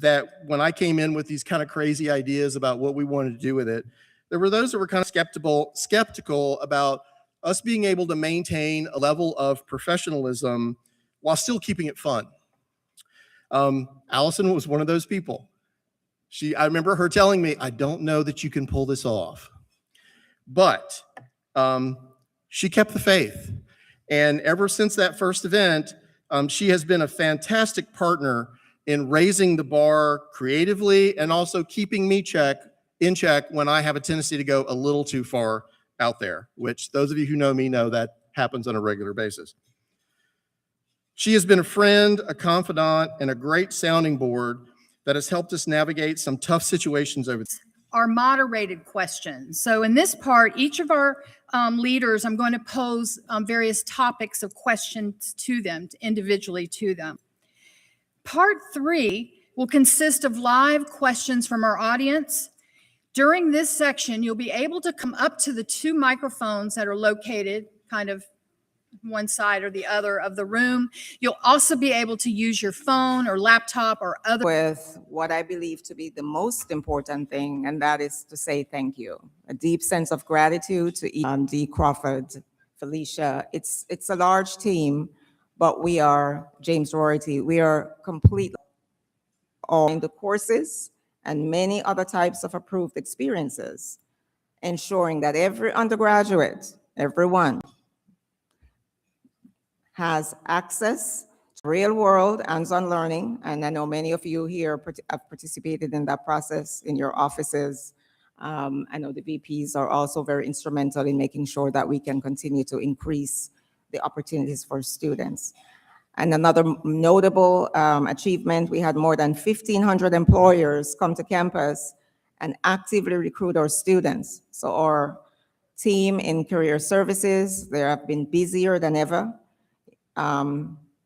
that when I came in with these kind of crazy ideas about what we wanted to do with it, there were those that were kind of skeptical about us being able to maintain a level of professionalism while still keeping it fun. Allison was one of those people. I remember her telling me, I don't know that you can pull this off. But she kept the faith. And ever since that first event, she has been a fantastic partner in raising the bar creatively and also keeping me in check when I have a tendency to go a little too far out there, which those of you who know me know that happens on a regular basis. She has been a friend, a confidant, and a great sounding board that has helped us navigate some tough situations over. Our moderated questions. So in this part, each of our leaders, I'm going to pose various topics of questions to them, individually to them. Part 3 will consist of live questions from our audience. During this section, you'll be able to come up to the 2 microphones that are located kind of one side or the other of the room. You'll also be able to use your phone or laptop or other. With what I believe to be the most important thing, and that is to say thank you. A deep sense of gratitude to Dee Crawford, Felicia. It's a large team, but we are, James Rorty, we are completely on the courses and many other types of approved experiences, ensuring that every undergraduate, everyone, has access to real-world hands-on learning, and I know many of you here have participated in that process in your offices. I know the VPs are also very instrumental in making sure that we can continue to increase the opportunities for students. And another notable achievement, we had more than 1,500 employers come to campus and actively recruit our students. So our team in career services, they have been busier than ever.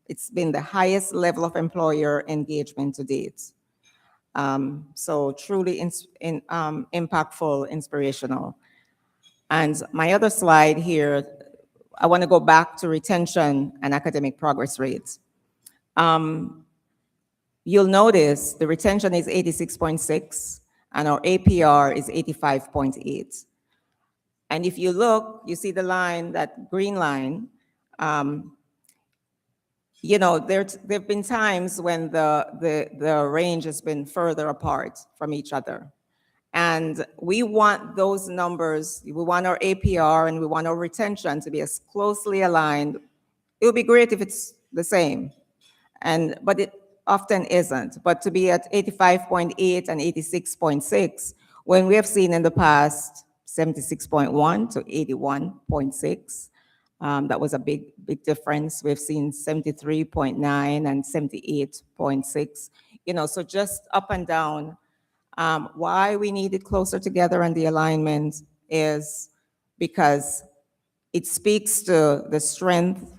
It's been the highest level of employer engagement to date. So truly impactful, inspirational. And my other slide here, I want to go back to retention and academic progress rates. You'll notice the retention is 86.6 and our APR is 85.8. And if you look, you see the line, that green line, you know, there've been times when the range has been further apart from each other. And we want those numbers, we want our APR and we want our retention to be as closely aligned. It would be great if it's the same, but it often isn't. But to be at 85.8 and 86.6, when we have seen in the past 76.1 to 81.6, that was a big difference. We've seen 73.9 and 78.6, you know, so just up and down. Why we need it closer together and the alignment is because it speaks to the strength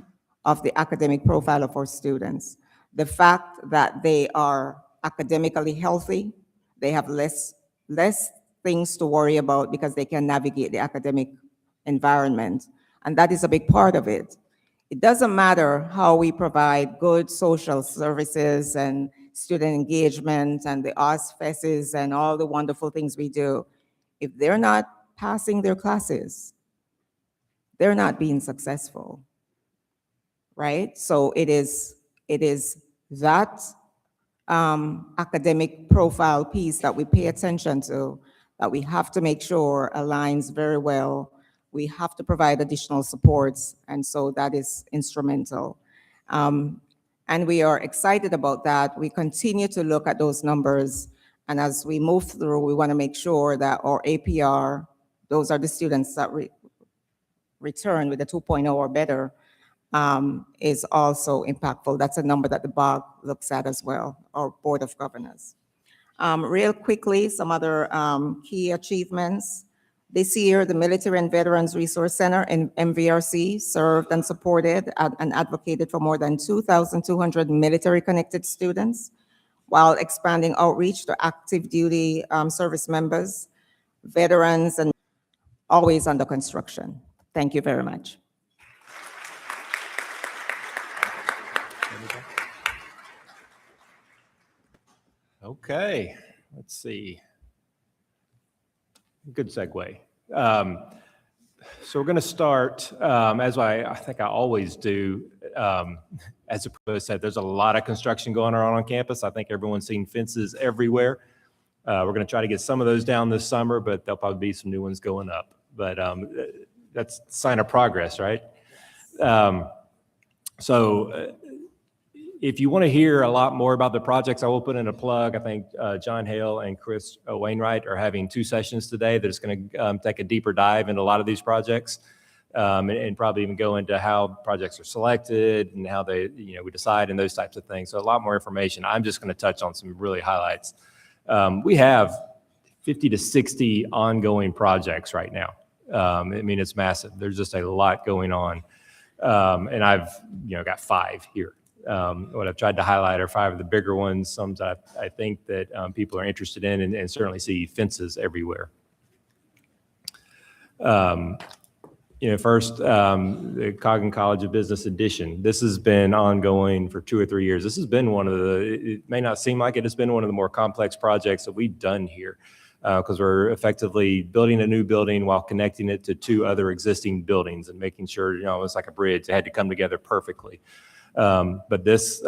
of the academic profile of our students. The fact that they are academically healthy, they have less things to worry about because they can navigate the academic environment. And that is a big part of it. It doesn't matter how we provide good social services and student engagement and the OSFESs and all the wonderful things we do. If they're not passing their classes, they're not being successful, right? So it is that academic profile piece that we pay attention to, that we have to make sure aligns very well. We have to provide additional supports, and so that is instrumental. And we are excited about that. We continue to look at those numbers, and as we move through, we want to make sure that our APR, those are the students that return with a 2.0 or better, is also impactful. That's a number that the BOG looks at as well, our Board of Governors. Real quickly, some other key achievements. This year, the Military and Veterans Resource Center in MVRC served and supported and advocated for more than 2,200 military-connected students, while expanding outreach to active duty service members, veterans, and always under construction. Thank you very much. Okay, let's see. Good segue. So we're going to start, as I think I always do. As the provost said, there's a lot of construction going on campus. I think everyone's seen fences everywhere. We're going to try to get some of those down this summer, but there'll probably be some new ones going up. But that's a sign of progress, right? So if you want to hear a lot more about the projects, I will put in a plug. I think John Hale and Chris Wainwright are having 2 sessions today that's going to take a deeper dive into a lot of these projects, and probably even go into how projects are selected and how they, we decide and those types of things. So a lot more information. I'm just going to touch on some really highlights. We have 50 to 60 ongoing projects right now. I mean, it's massive. There's just a lot going on. And I've, got 5 here. What I've tried to highlight are 5 of the bigger ones, some that I think that people are interested in, and certainly see fences everywhere. First, the Coggin College of Business Addition. This has been ongoing for 2 or 3 years. This has been it may not seem like it, it's been one of the more complex projects that we've done here, because we're effectively building a new building while connecting it to 2 other existing buildings and making sure, it's like a bridge. It had to come together perfectly. But this,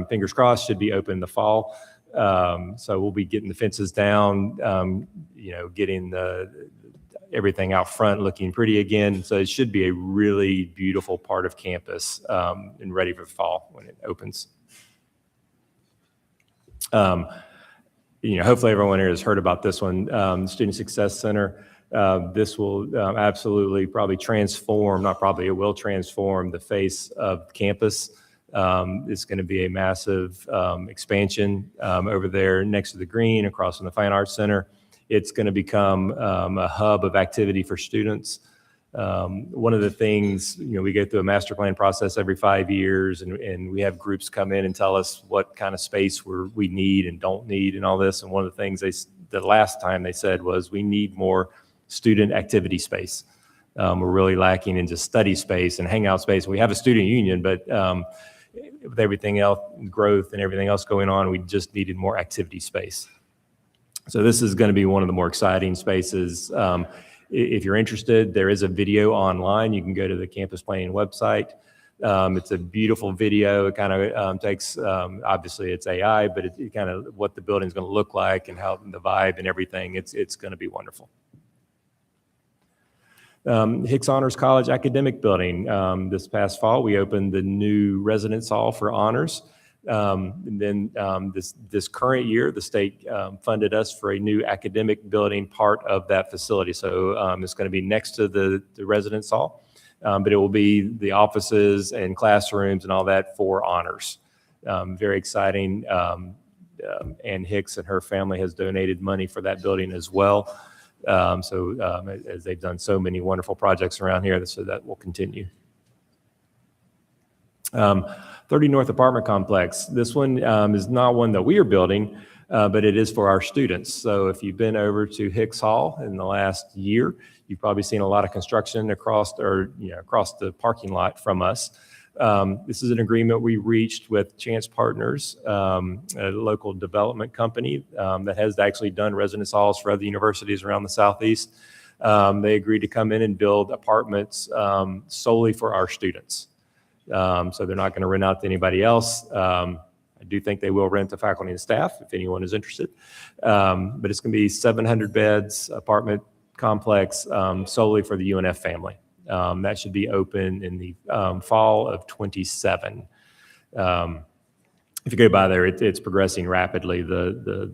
fingers crossed, should be open in the fall. So we'll be getting the fences down, getting everything out front looking pretty again. So it should be a really beautiful part of campus, and ready for fall when it opens. Hopefully everyone here has heard about this one, Student Success Center. This will absolutely probably it will transform the face of campus. It's going to be a massive expansion over there next to the green, across from the Fine Arts Center. It's going to become a hub of activity for students. One of the things, we go through a master plan process every 5 years, and we have groups come in and tell us what kind of space we need and don't need and all this. And one of the things the last time they said was, we need more student activity space. We're really lacking in just study space and hangout space. We have a student union, but with everything else, growth and everything else going on, we just needed more activity space. So this is going to be one of the more exciting spaces. If you're interested, there is a video online. You can go to the campus planning website. It's a beautiful video. It kind of takes, obviously it's AI, but it kind of what the building's going to look like and how the vibe and everything. It's going to be wonderful. Hicks Honors College Academic Building. This past fall, we opened the new residence hall for honors. And then this current year, the state funded us for a new academic building part of that facility. So it's going to be next to the residence hall, but it will be the offices and classrooms and all that for honors. Very exciting. Ann Hicks and her family has donated money for that building as well. As they've done so many wonderful projects around here, so that will continue. 30 North Apartment Complex. This one is not one that we are building, but it is for our students. So if you've been over to Hicks Hall in the last year, you've probably seen a lot of construction across the parking lot from us. This is an agreement we reached with Chance Partners, a local development company that has actually done residence halls for other universities around the Southeast. They agreed to come in and build apartments solely for our students. So they're not going to rent out to anybody else. I do think they will rent to faculty and staff if anyone is interested. But it's going to be 700 beds, apartment complex, solely for the UNF family. That should be open in the fall of 27. If you go by there, it's progressing rapidly. The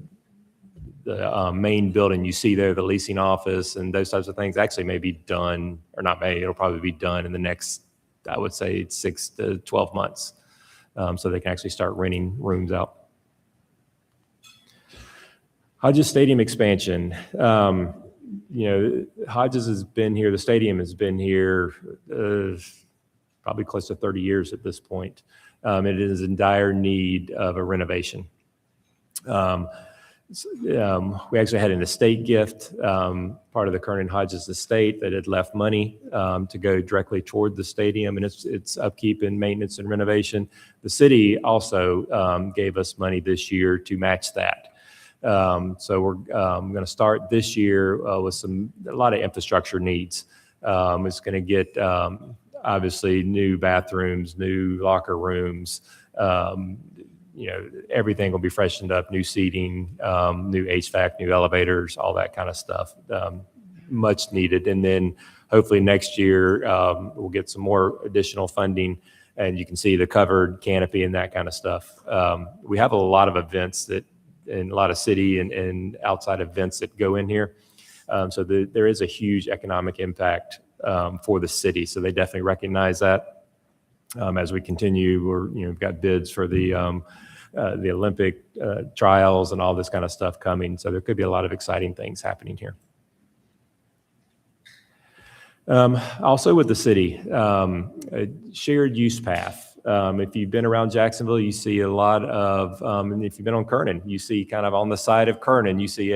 main building you see there, the leasing office and those types of things, actually may be done, or not may, it'll probably be done in the next, I would say, 6 to 12 months. So they can actually start renting rooms out. Hodges Stadium expansion. Hodges has been here, the stadium has been here probably close to 30 years at this point. It is in dire need of a renovation. We actually had an estate gift, part of the Kernan Hodges estate that had left money to go directly toward the stadium and its upkeep and maintenance and renovation. The city also gave us money this year to match that. So we're going to start this year with a lot of infrastructure needs. It's going to get obviously new bathrooms, new locker rooms. Everything will be freshened up, new seating, new HVAC, new elevators, all that kind of stuff. Much needed. And then hopefully next year we'll get some more additional funding, and you can see the covered canopy and that kind of stuff. We have a lot of events and a lot of city and outside events that go in here. So there is a huge economic impact for the city. So they definitely recognize that. As we continue, we've got bids for the Olympic trials and all this kind of stuff coming. So there could be a lot of exciting things happening here. Also with the city, a shared use path. If you've been around Jacksonville, you see a lot of, and if you've been on Kernan, you see kind of on the side of Kernan, you see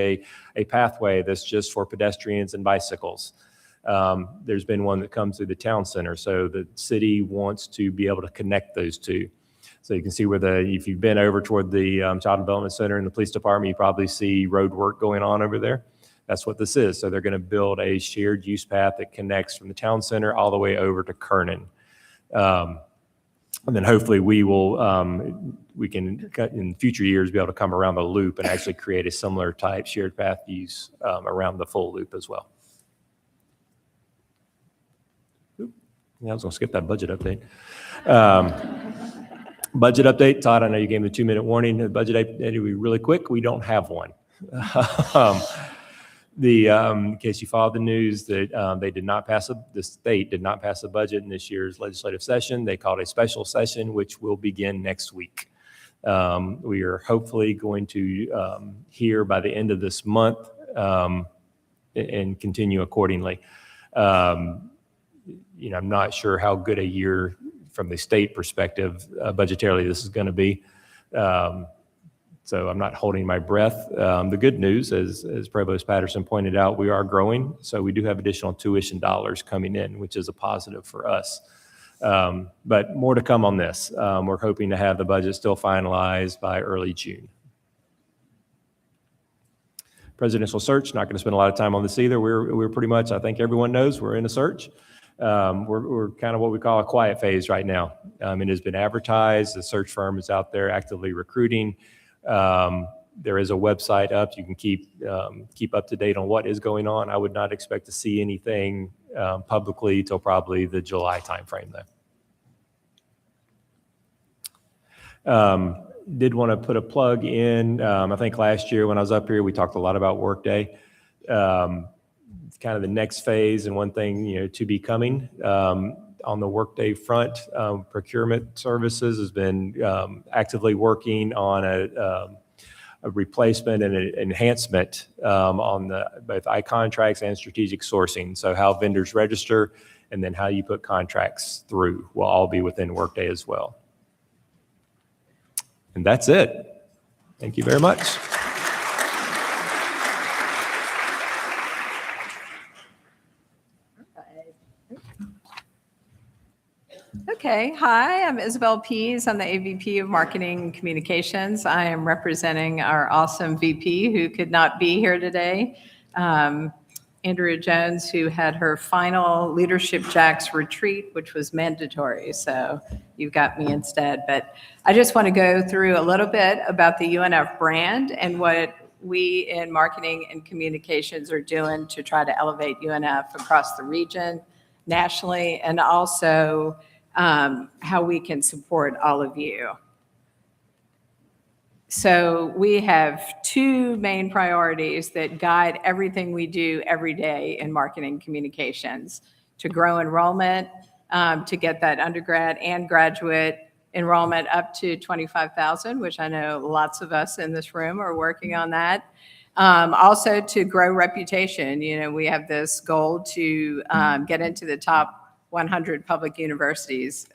a pathway that's just for pedestrians and bicycles. There's been one that comes through the town center. So the city wants to be able to connect those two. So you can see if you've been over toward the Child Development Center and the police department, you probably see road work going on over there. That's what this is. So they're going to build a shared use path that connects from the town center all the way over to Kernan. And then hopefully we can in future years be able to come around the loop and actually create a similar type shared path use around the full loop as well. Yeah, I was going to skip that budget update. Budget update, Todd, I know you gave me a 2-minute warning. The budget update will be really quick. We don't have one. In case you followed the news, that the state did not pass a budget in this year's legislative session. They called a special session, which will begin next week. We are hopefully going to hear by the end of this month and continue accordingly. I'm not sure how good a year from the state perspective budgetarily this is going to be. So I'm not holding my breath. The good news, as Provost Patterson pointed out, we are growing. So we do have additional tuition dollars coming in, which is a positive for us. But more to come on this. We're hoping to have the budget still finalized by early June. Presidential search, not going to spend a lot of time on this either. We're pretty much, I think everyone knows, we're in a search. We're kind of what we call a quiet phase right now. It has been advertised. The search firm is out there actively recruiting. There is a website up. You can keep up to date on what is going on. I would not expect to see anything publicly till probably the July timeframe, though. Did want to put a plug in. I think last year when I was up here, we talked a lot about Workday. It's kind of the next phase, and one thing to be coming on the Workday front. Procurement Services has been actively working on a replacement and an enhancement on both iContracts and strategic sourcing. So how vendors register and then how you put contracts through will all be within Workday as well. And that's it. Thank you very much. Okay, hi, I'm Isabel Pease. I'm the AVP of Marketing and Communications. I am representing our awesome VP who could not be here today, Andrea Jones, who had her final Leadership Jacks retreat, which was mandatory. So you've got me instead. But I just want to go through a little bit about the UNF brand and what we in Marketing and Communications are doing to try to elevate UNF across the region, nationally, and also how we can support all of you. So we have two main priorities that guide everything we do every day in marketing communications: to grow enrollment, to get that undergrad and graduate enrollment up to 25,000, which I know lots of us in this room are working on that. Also to grow reputation. We have this goal to get into the top 100 public universities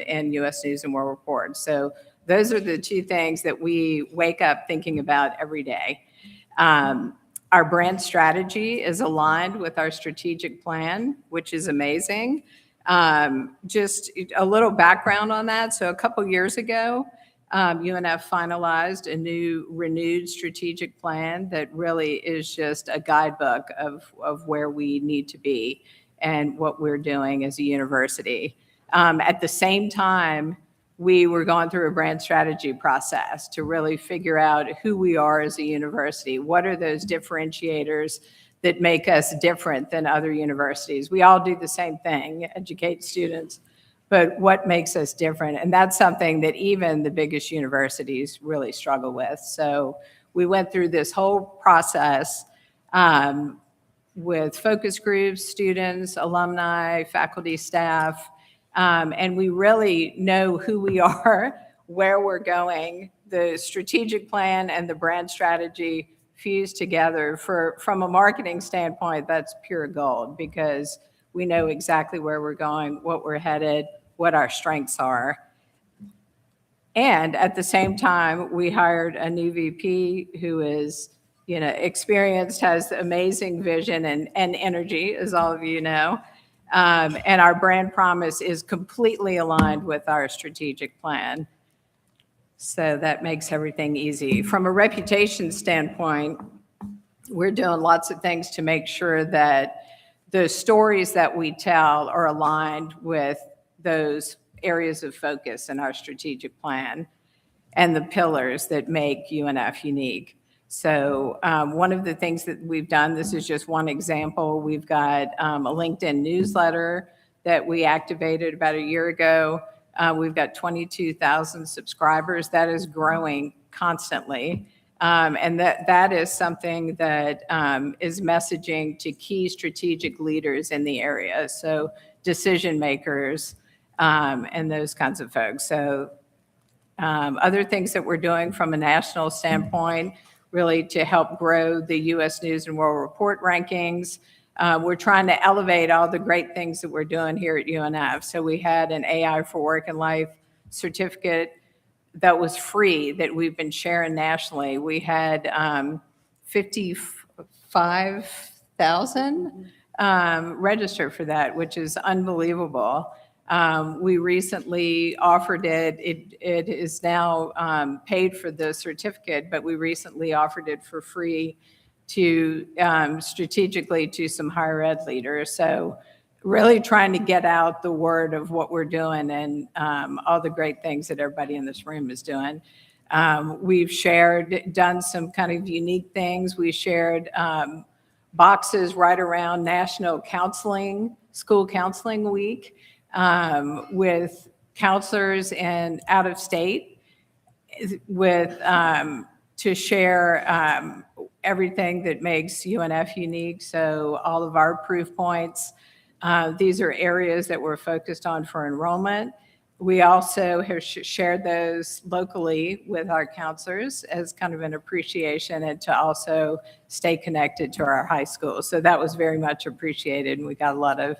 in U.S. News and World Report. So those are the two things that we wake up thinking about every day. Our brand strategy is aligned with our strategic plan, which is amazing. Just a little background on that. So a couple years ago, UNF finalized a new renewed strategic plan that really is just a guidebook of where we need to be and what we're doing as a university. At the same time, we were going through a brand strategy process to really figure out who we are as a university. What are those differentiators that make us different than other universities? We all do the same thing, educate students, but what makes us different? And that's something that even the biggest universities really struggle with. So we went through this whole process with focus groups, students, alumni, faculty, staff, and we really know who we are, where we're going. The strategic plan and the brand strategy fused together. From a marketing standpoint, that's pure gold because we know exactly where we're going, what we're headed, what our strengths are. And at the same time, we hired a new VP who is, experienced, has amazing vision and energy, as all of you know. And our brand promise is completely aligned with our strategic plan. So that makes everything easy. From a reputation standpoint, we're doing lots of things to make sure that the stories that we tell are aligned with those areas of focus in our strategic plan and the pillars that make UNF unique. So one of the things that we've done, this is just one example, we've got a LinkedIn newsletter that we activated about a year ago. We've got 22,000 subscribers. That is growing constantly. And that is something that is messaging to key strategic leaders in the area. So decision makers and those kinds of folks. So other things that we're doing from a national standpoint, really to help grow the U.S. News and World Report rankings. We're trying to elevate all the great things that we're doing here at UNF. So we had an AI for Work and Life certificate that was free that we've been sharing nationally. We had 55,000 register for that, which is unbelievable. We recently offered it. It is now paid for the certificate, but we recently offered it for free to strategically to some higher ed leaders. So really trying to get out the word of what we're doing and all the great things that everybody in this room is doing. We've done some kind of unique things. We shared boxes right around National School Counseling Week with counselors and out of state to share everything that makes UNF unique. So all of our proof points, these are areas that we're focused on for enrollment. We also have shared those locally with our counselors as kind of an appreciation and to also stay connected to our high schools. So that was very much appreciated, and we got a lot of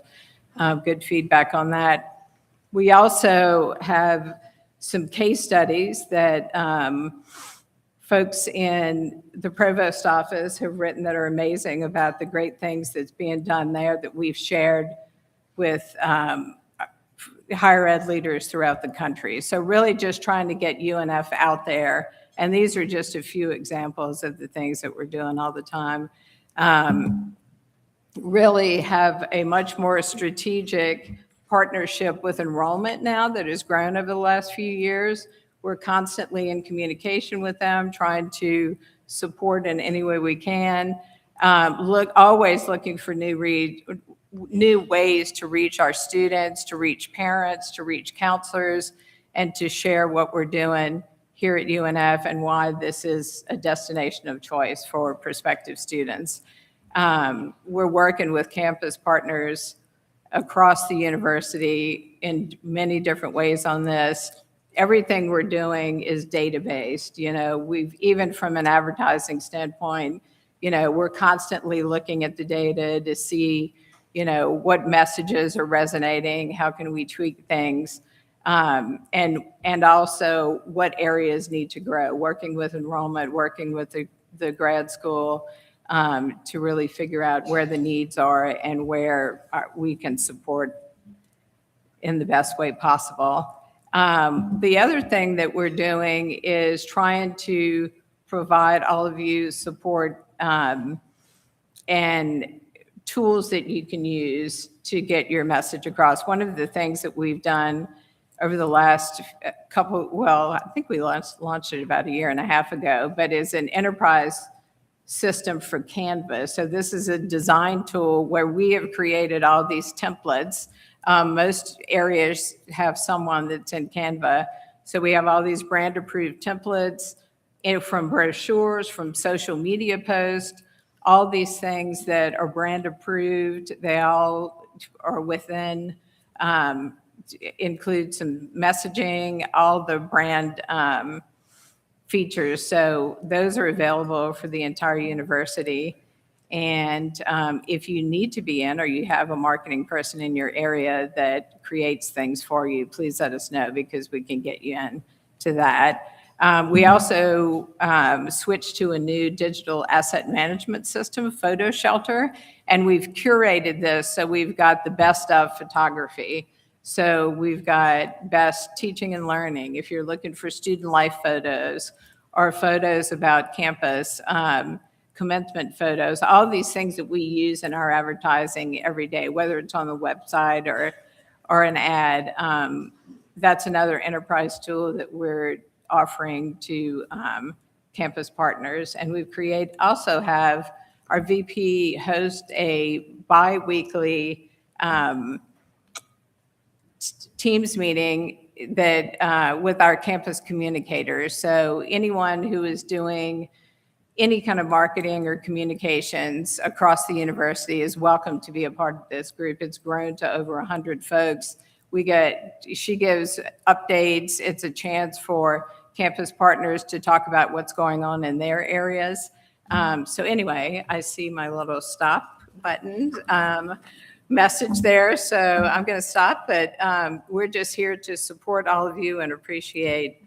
good feedback on that. We also have some case studies that folks in the provost office have written that are amazing about the great things that's being done there that we've shared with higher ed leaders throughout the country. So really just trying to get UNF out there. And these are just a few examples of the things that we're doing all the time. Really have a much more strategic partnership with enrollment now that has grown over the last few years. We're constantly in communication with them, trying to support in any way we can. Always looking for new ways to reach our students, to reach parents, to reach counselors, and to share what we're doing here at UNF and why this is a destination of choice for prospective students. We're working with campus partners across the university in many different ways on this. Everything we're doing is data-based. We've, even from an advertising standpoint, we're constantly looking at the data to see, what messages are resonating, how can we tweak things, and also what areas need to grow, working with enrollment, working with the grad school to really figure out where the needs are and where we can support in the best way possible. The other thing that we're doing is trying to provide all of you support and tools that you can use to get your message across. One of the things that we've done over the last I think we launched it about a year and a half ago, but is an enterprise system for Canvas. So this is a design tool where we have created all these templates. Most areas have someone that's in Canva. So we have all these brand approved templates from brochures, from social media posts, all these things that are brand approved. They all are within, include some messaging, all the brand features. So those are available for the entire university. And if you need to be in, or you have a marketing person in your area that creates things for you, please let us know, because we can get you in to that. We also switched to a new digital asset management system, Photo Shelter, and we've curated this. So we've got the best of photography. So we've got best teaching and learning. If you're looking for student life photos or photos about campus, commencement photos, all these things that we use in our advertising every day, whether it's on the website or an ad, that's another enterprise tool that we're offering to campus partners. And we've also have our VP host a bi-weekly Teams meeting that with our campus communicators. So anyone who is doing any kind of marketing or communications across the university is welcome to be a part of this group. It's grown to over 100 folks. She gives updates. It's a chance for campus partners to talk about what's going on in their areas. So anyway, I see my little stop button message there. So I'm going to stop, but we're just here to support all of you and appreciate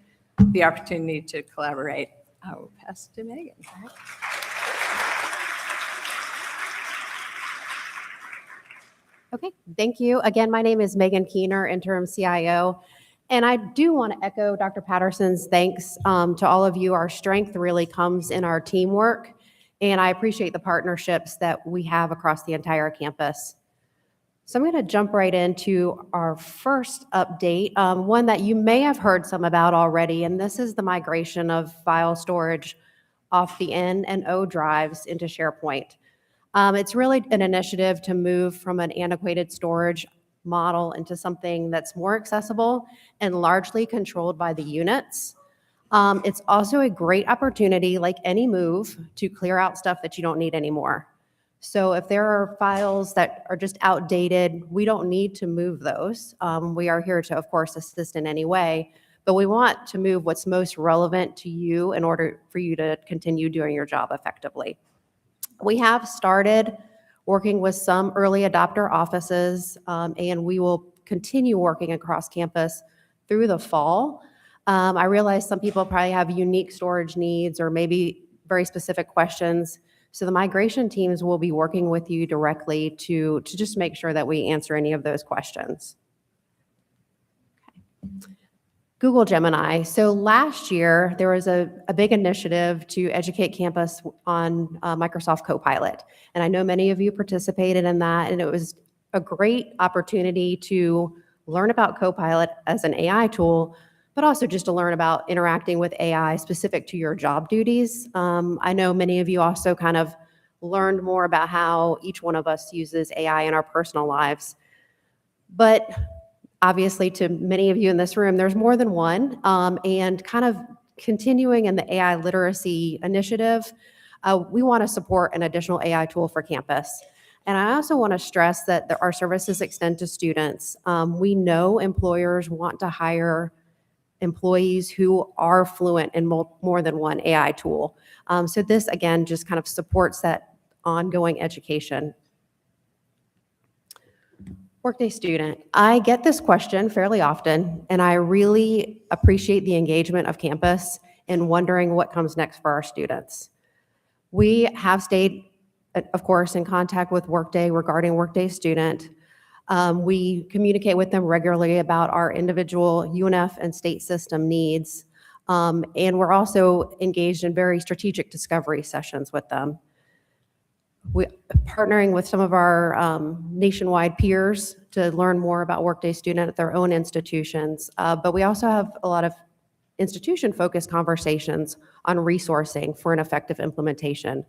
the opportunity to collaborate. I will pass to Megan. Okay, thank you. Again, my name is Megan Keener, interim CIO. And I do want to echo Dr. Patterson's thanks to all of you. Our strength really comes in our teamwork, and I appreciate the partnerships that we have across the entire campus. So I'm going to jump right into our first update, one that you may have heard some about already, and this is the migration of file storage off the N and O drives into SharePoint. It's really an initiative to move from an antiquated storage model into something that's more accessible and largely controlled by the units. It's also a great opportunity, like any move, to clear out stuff that you don't need anymore. So if there are files that are just outdated, we don't need to move those. We are here to, of course, assist in any way, but we want to move what's most relevant to you in order for you to continue doing your job effectively. We have started working with some early adopter offices, and we will continue working across campus through the fall. I realize some people probably have unique storage needs or maybe very specific questions. So the migration teams will be working with you directly to just make sure that we answer any of those questions. Okay. Google Gemini. So last year, there was a big initiative to educate campus on Microsoft Copilot. And I know many of you participated in that, and it was a great opportunity to learn about Copilot as an AI tool, but also just to learn about interacting with AI specific to your job duties. I know many of you also kind of learned more about how each one of us uses AI in our personal lives. But obviously, to many of you in this room, there's more than one. And kind of continuing in the AI literacy initiative, we want to support an additional AI tool for campus. And I also want to stress that our services extend to students. We know employers want to hire employees who are fluent in more than one AI tool. So this, again, just kind of supports that ongoing education. Workday student. I get this question fairly often, and I really appreciate the engagement of campus in wondering what comes next for our students. We have stayed, of course, in contact with Workday regarding Workday student. We communicate with them regularly about our individual UNF and state system needs. And we're also engaged in very strategic discovery sessions with them. We're partnering with some of our nationwide peers to learn more about Workday Student at their own institutions. But we also have a lot of institution-focused conversations on resourcing for an effective implementation.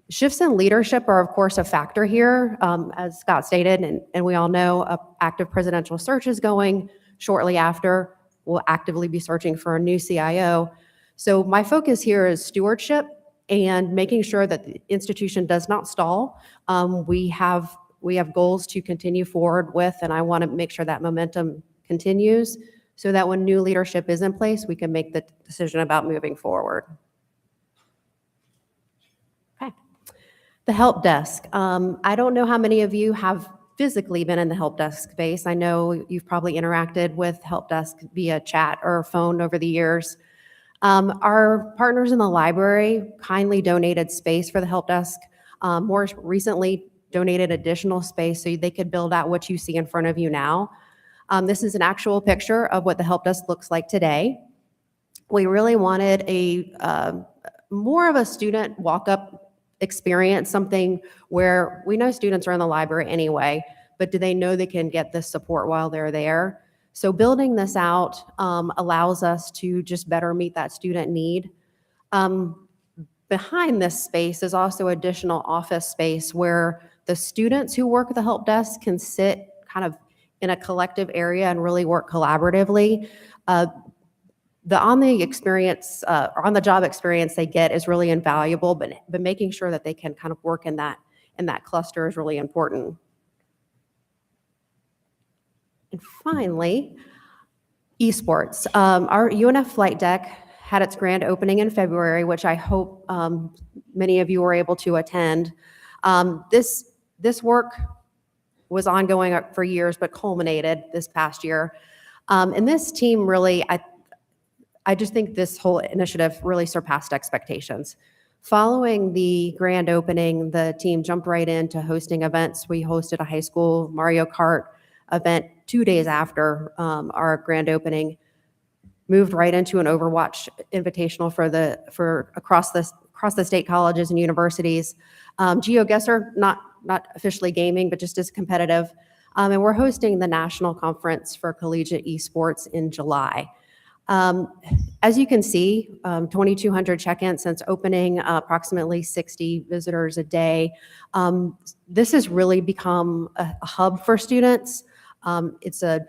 Shifts in leadership are, of course, a factor here. As Scott stated, and we all know, an active presidential search is going shortly after. We'll actively be searching for a new CIO. So my focus here is stewardship and making sure that the institution does not stall. We have goals to continue forward with, and I want to make sure that momentum continues so that when new leadership is in place, we can make the decision about moving forward. Okay. The help desk. I don't know how many of you have physically been in the help desk space. I know you've probably interacted with help desk via chat or phone over the years. Our partners in the library kindly donated space for the help desk. More recently, donated additional space so they could build out what you see in front of you now. This is an actual picture of what the help desk looks like today. We really wanted a more of a student walk-up experience, something where we know students are in the library anyway, but do they know they can get this support while they're there? So building this out allows us to just better meet that student need. Behind this space is also additional office space where the students who work at the help desk can sit kind of in a collective area and really work collaboratively. The on-the-job experience they get is really invaluable, but making sure that they can kind of work in that cluster is really important. And finally, esports. Our UNF flight deck had its grand opening in February, which I hope many of you were able to attend. This work was ongoing for years, but culminated this past year. And this team really, I just think this whole initiative really surpassed expectations. Following the grand opening, the team jumped right into hosting events. We hosted a high school Mario Kart event 2 days after our grand opening, moved right into an Overwatch invitational for across the state colleges and universities. GeoGuessr, not officially gaming, but just as competitive. And we're hosting the national conference for collegiate esports in July. As you can see, 2,200 check-ins since opening, approximately 60 visitors a day. This has really become a hub for students. It's a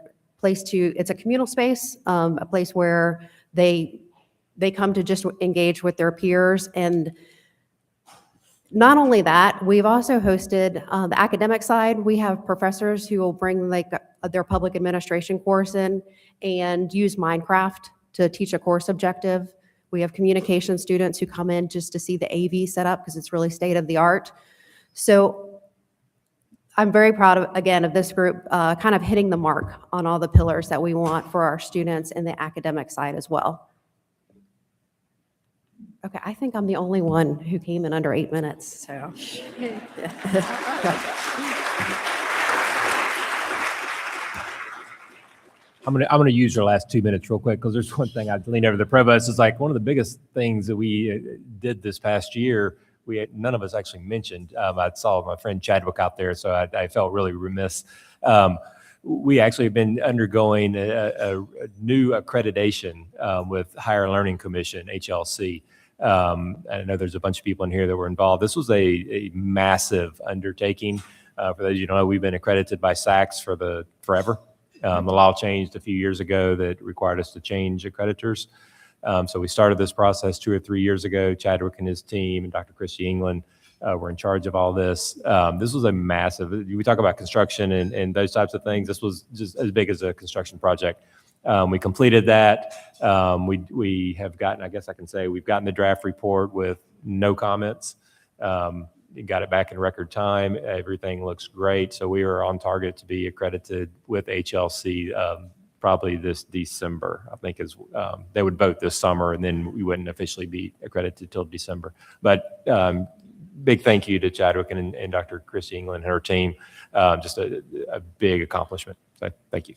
communal space, a place where they come to just engage with their peers. And not only that, we've also hosted the academic side. We have professors who will bring their public administration course in and use Minecraft to teach a course objective. We have communication students who come in just to see the AV set up because it's really state of the art. So I'm very proud of this group kind of hitting the mark on all the pillars that we want for our students in the academic side as well. Okay, I think I'm the only one who came in under 8 minutes, so. I'm gonna use your last 2 minutes real quick because there's one thing I leaned over the provost. It's like one of the biggest things that we did this past year. None of us actually mentioned. I saw my friend Chadwick out there, so I felt really remiss. We actually have been undergoing a new accreditation with Higher Learning Commission, HLC. I know there's a bunch of people in here that were involved. This was a massive undertaking. For those of you who don't know, we've been accredited by SACS for forever. The law changed a few years ago that required us to change accreditors. So we started this process 2 or 3 years ago. Chadwick and his team and Dr. Christy England were in charge of all this. This was a massive, we talk about construction and those types of things. This was just as big as a construction project. We completed that. We have gotten, I guess I can say, we've gotten the draft report with no comments. Got it back in record time. Everything looks great. So we are on target to be accredited with HLC probably this December. I think they would vote this summer and then we wouldn't officially be accredited till December. But big thank you to Chadwick and Dr. Christy England and her team. Just a big accomplishment. So thank you.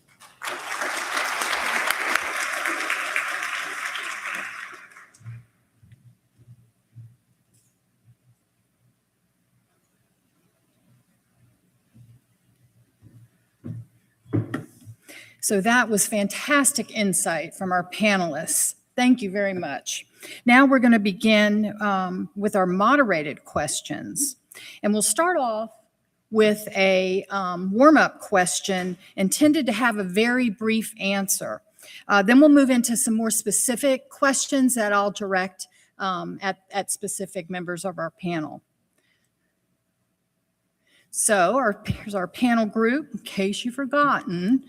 So that was fantastic insight from our panelists. Thank you very much. Now we're going to begin with our moderated questions. And we'll start off with a warm-up question intended to have a very brief answer. Then we'll move into some more specific questions that I'll direct at specific members of our panel. So here's our panel group, in case you've forgotten.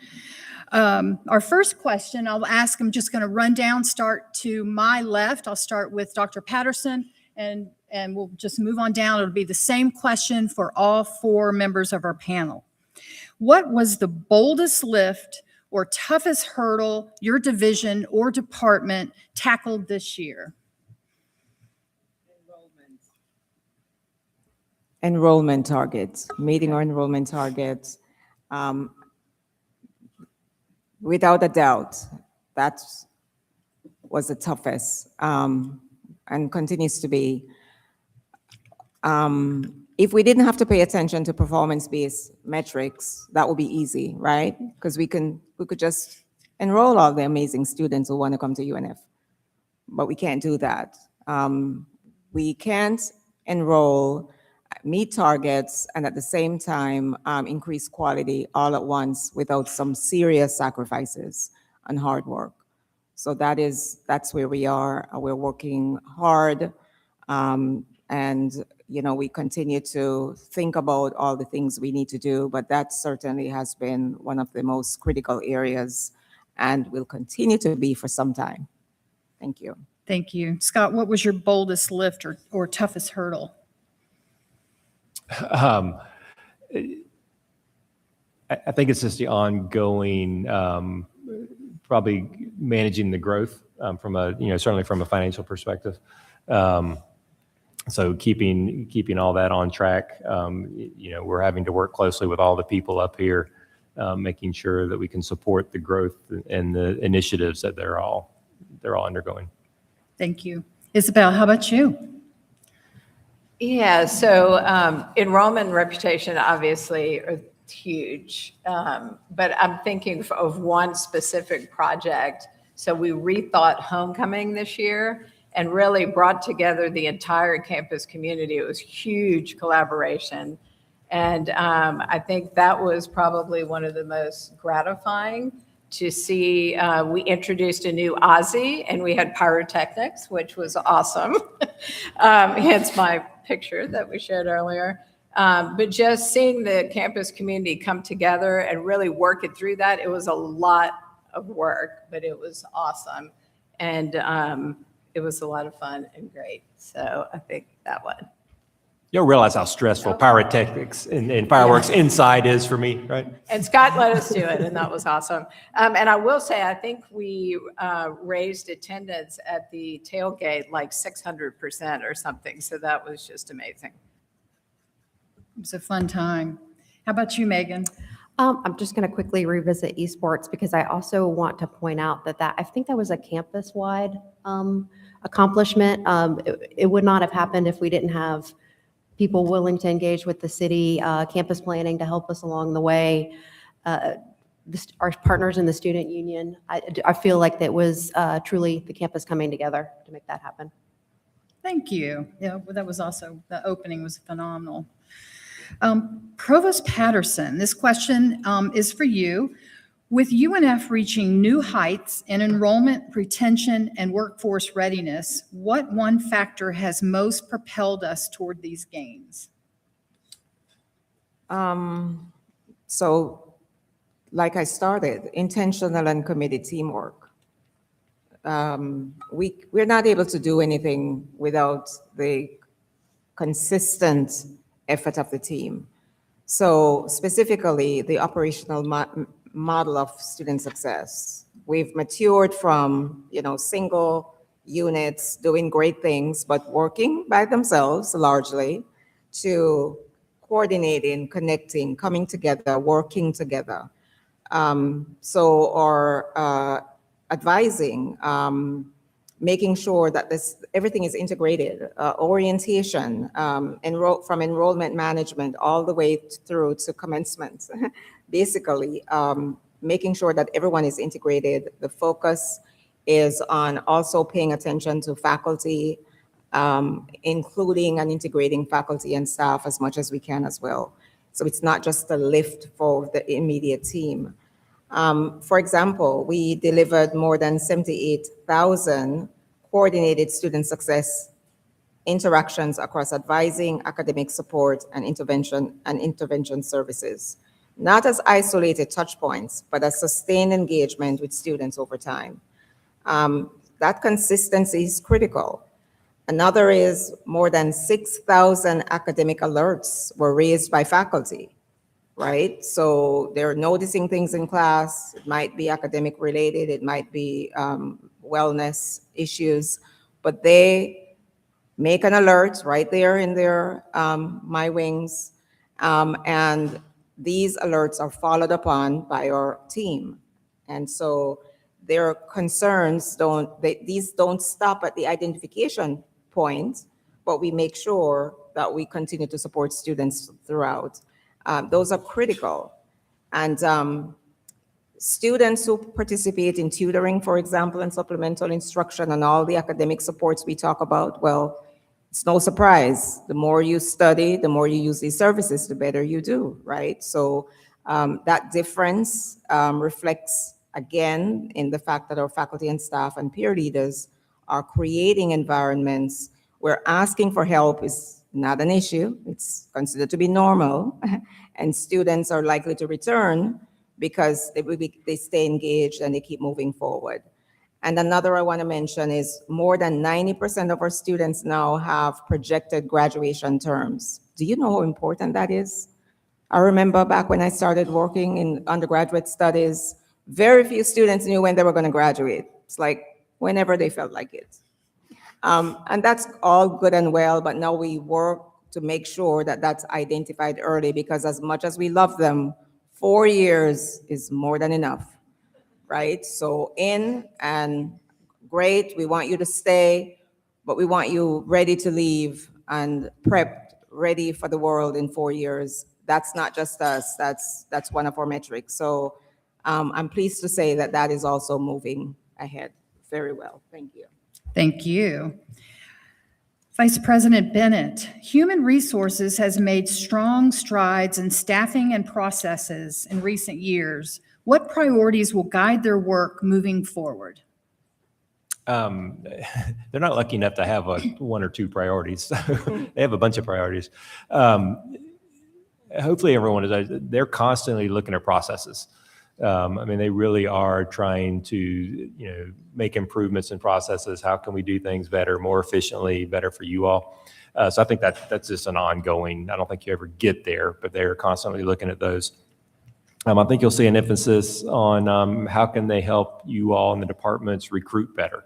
Our first question, I'll ask, I'm just going to run down, start to my left. I'll start with Dr. Patterson, and we'll just move on down. It'll be the same question for all 4 members of our panel. What was the boldest lift or toughest hurdle your division or department tackled this year? Enrollment targets, meeting our enrollment targets. Without a doubt, that was the toughest and continues to be. If we didn't have to pay attention to performance-based metrics, that would be easy, right? Because we could just enroll all the amazing students who want to come to UNF, but we can't do that. We can't enroll, meet targets, and at the same time increase quality all at once without some serious sacrifices and hard work. So that's where we are. We're working hard, and we continue to think about all the things we need to do, but that certainly has been one of the most critical areas and will continue to be for some time. Thank you. Thank you. Scott, what was your boldest lift or toughest hurdle? I think it's just the ongoing, probably managing the growth from certainly from a financial perspective. So keeping all that on track. We're having to work closely with all the people up here, making sure that we can support the growth and the initiatives that they're all undergoing. Thank you. Isabel, how about you? Yeah, so enrollment and reputation obviously are huge, but I'm thinking of one specific project. So we rethought homecoming this year and really brought together the entire campus community. It was huge collaboration. And I think that was probably one of the most gratifying to see. We introduced a new Aussie and we had pyrotechnics, which was awesome. Hence my picture that we showed earlier. But just seeing the campus community come together and really work it through that, it was a lot of work, but it was awesome. And it was a lot of fun and great. So I think that one. You'll realize how stressful pyrotechnics and fireworks inside is for me, right? And Scott let us do it, and that was awesome. And I will say, I think we raised attendance at the tailgate like 600% or something. So that was just amazing. It was a fun time. How about you, Megan? I'm just going to quickly revisit esports because I also want to point out that I think that was a campus-wide accomplishment. It would not have happened if we didn't have people willing to engage with the city, campus planning to help us along the way, our partners in the student union. I feel like that was truly the campus coming together to make that happen. Thank you. Yeah, that was also, the opening was phenomenal. Provost Patterson, this question is for you. With UNF reaching new heights in enrollment, retention, and workforce readiness, what one factor has most propelled us toward these gains? So, like I started, intentional and committed teamwork. We're not able to do anything without the consistent effort of the team. So specifically, the operational model of student success. We've matured from, single units doing great things, but working by themselves largely, to coordinating, connecting, coming together, working together. Or advising, making sure that everything is integrated, orientation, from enrollment management all the way through to commencement. Basically, making sure that everyone is integrated. The focus is on also paying attention to faculty, including and integrating faculty and staff as much as we can as well. So it's not just a lift for the immediate team. For example, we delivered more than 78,000 coordinated student success interactions across advising, academic support, and intervention services. Not as isolated touch points, but as sustained engagement with students over time. That consistency is critical. Another is more than 6,000 academic alerts were raised by faculty, right? So they're noticing things in class. It might be academic related, it might be wellness issues, but they make an alert right there in their My Wings, and these alerts are followed upon by our team. And so their concerns these don't stop at the identification point, but we make sure that we continue to support students throughout. Those are critical. And students who participate in tutoring, for example, and supplemental instruction and all the academic supports we talk about, well, it's no surprise. The more you study, the more you use these services, the better you do, right? So that difference reflects, again, in the fact that our faculty and staff and peer leaders are creating environments where asking for help is not an issue. It's considered to be normal, and students are likely to return because they stay engaged and they keep moving forward. And another I want to mention is more than 90% of our students now have projected graduation terms. Do you know how important that is? I remember back when I started working in undergraduate studies, very few students knew when they were going to graduate. It's like whenever they felt like it. And that's all good and well, but now we work to make sure that that's identified early, because as much as we love them, 4 years is more than enough, right? So in and great, we want you to stay, but we want you ready to leave and prepped, ready for the world in 4 years. That's not just us, that's one of our metrics. So I'm pleased to say that that is also moving ahead very well. Thank you. Thank you. Vice President Bennett, Human Resources has made strong strides in staffing and processes in recent years. What priorities will guide their work moving forward? They're not lucky enough to have one or two priorities. They have a bunch of priorities. Hopefully they're constantly looking at processes. I mean, they really are trying to, make improvements in processes. How can we do things better, more efficiently, better for you all? So I think that's just an ongoing, I don't think you ever get there, but they're constantly looking at those. I think you'll see an emphasis on how can they help you all in the departments recruit better?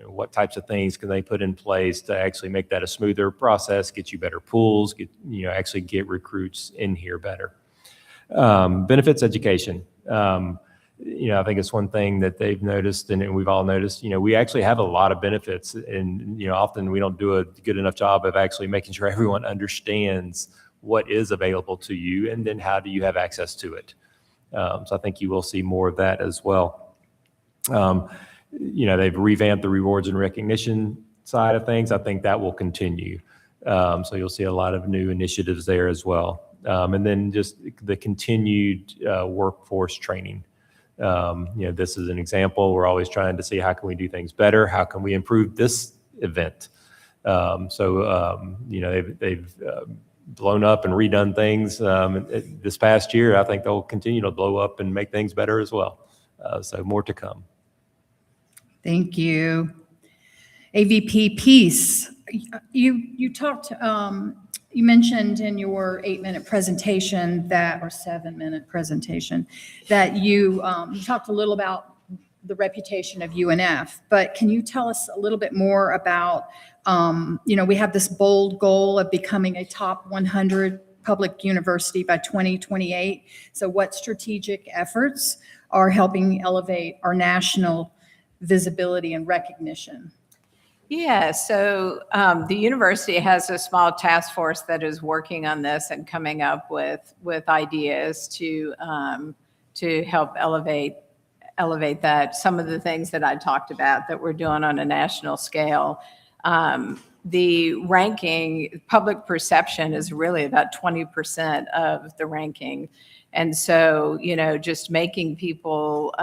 What types of things can they put in place to actually make that a smoother process, get you better pools, actually get recruits in here better. Benefits education. I think it's one thing that they've noticed, and we've all noticed, we actually have a lot of benefits, and, often we don't do a good enough job of actually making sure everyone understands what is available to you, and then how do you have access to it. So I think you will see more of that as well. They've revamped the rewards and recognition side of things. I think that will continue. So you'll see a lot of new initiatives there as well. And then just the continued workforce training. This is an example. We're always trying to see how can we do things better? How can we improve this event? They've blown up and redone things this past year. I think they'll continue to blow up and make things better as well. So more to come. Thank you. AVP Peace, you talked, you mentioned in your 8-minute presentation or 7-minute presentation that you talked a little about the reputation of UNF, but can you tell us a little bit more about We have this bold goal of becoming a top 100 public university by 2028. So what strategic efforts are helping elevate our national visibility and recognition? Yeah, so the university has a small task force that is working on this and coming up with ideas to help elevate that. Some of the things that I talked about that we're doing on a national scale. The ranking, public perception is really about 20% of the ranking. And so, just making people,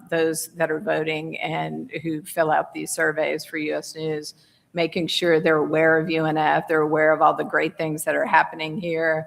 those that are voting and who fill out these surveys for US News, making sure they're aware of UNF, they're aware of all the great things that are happening here,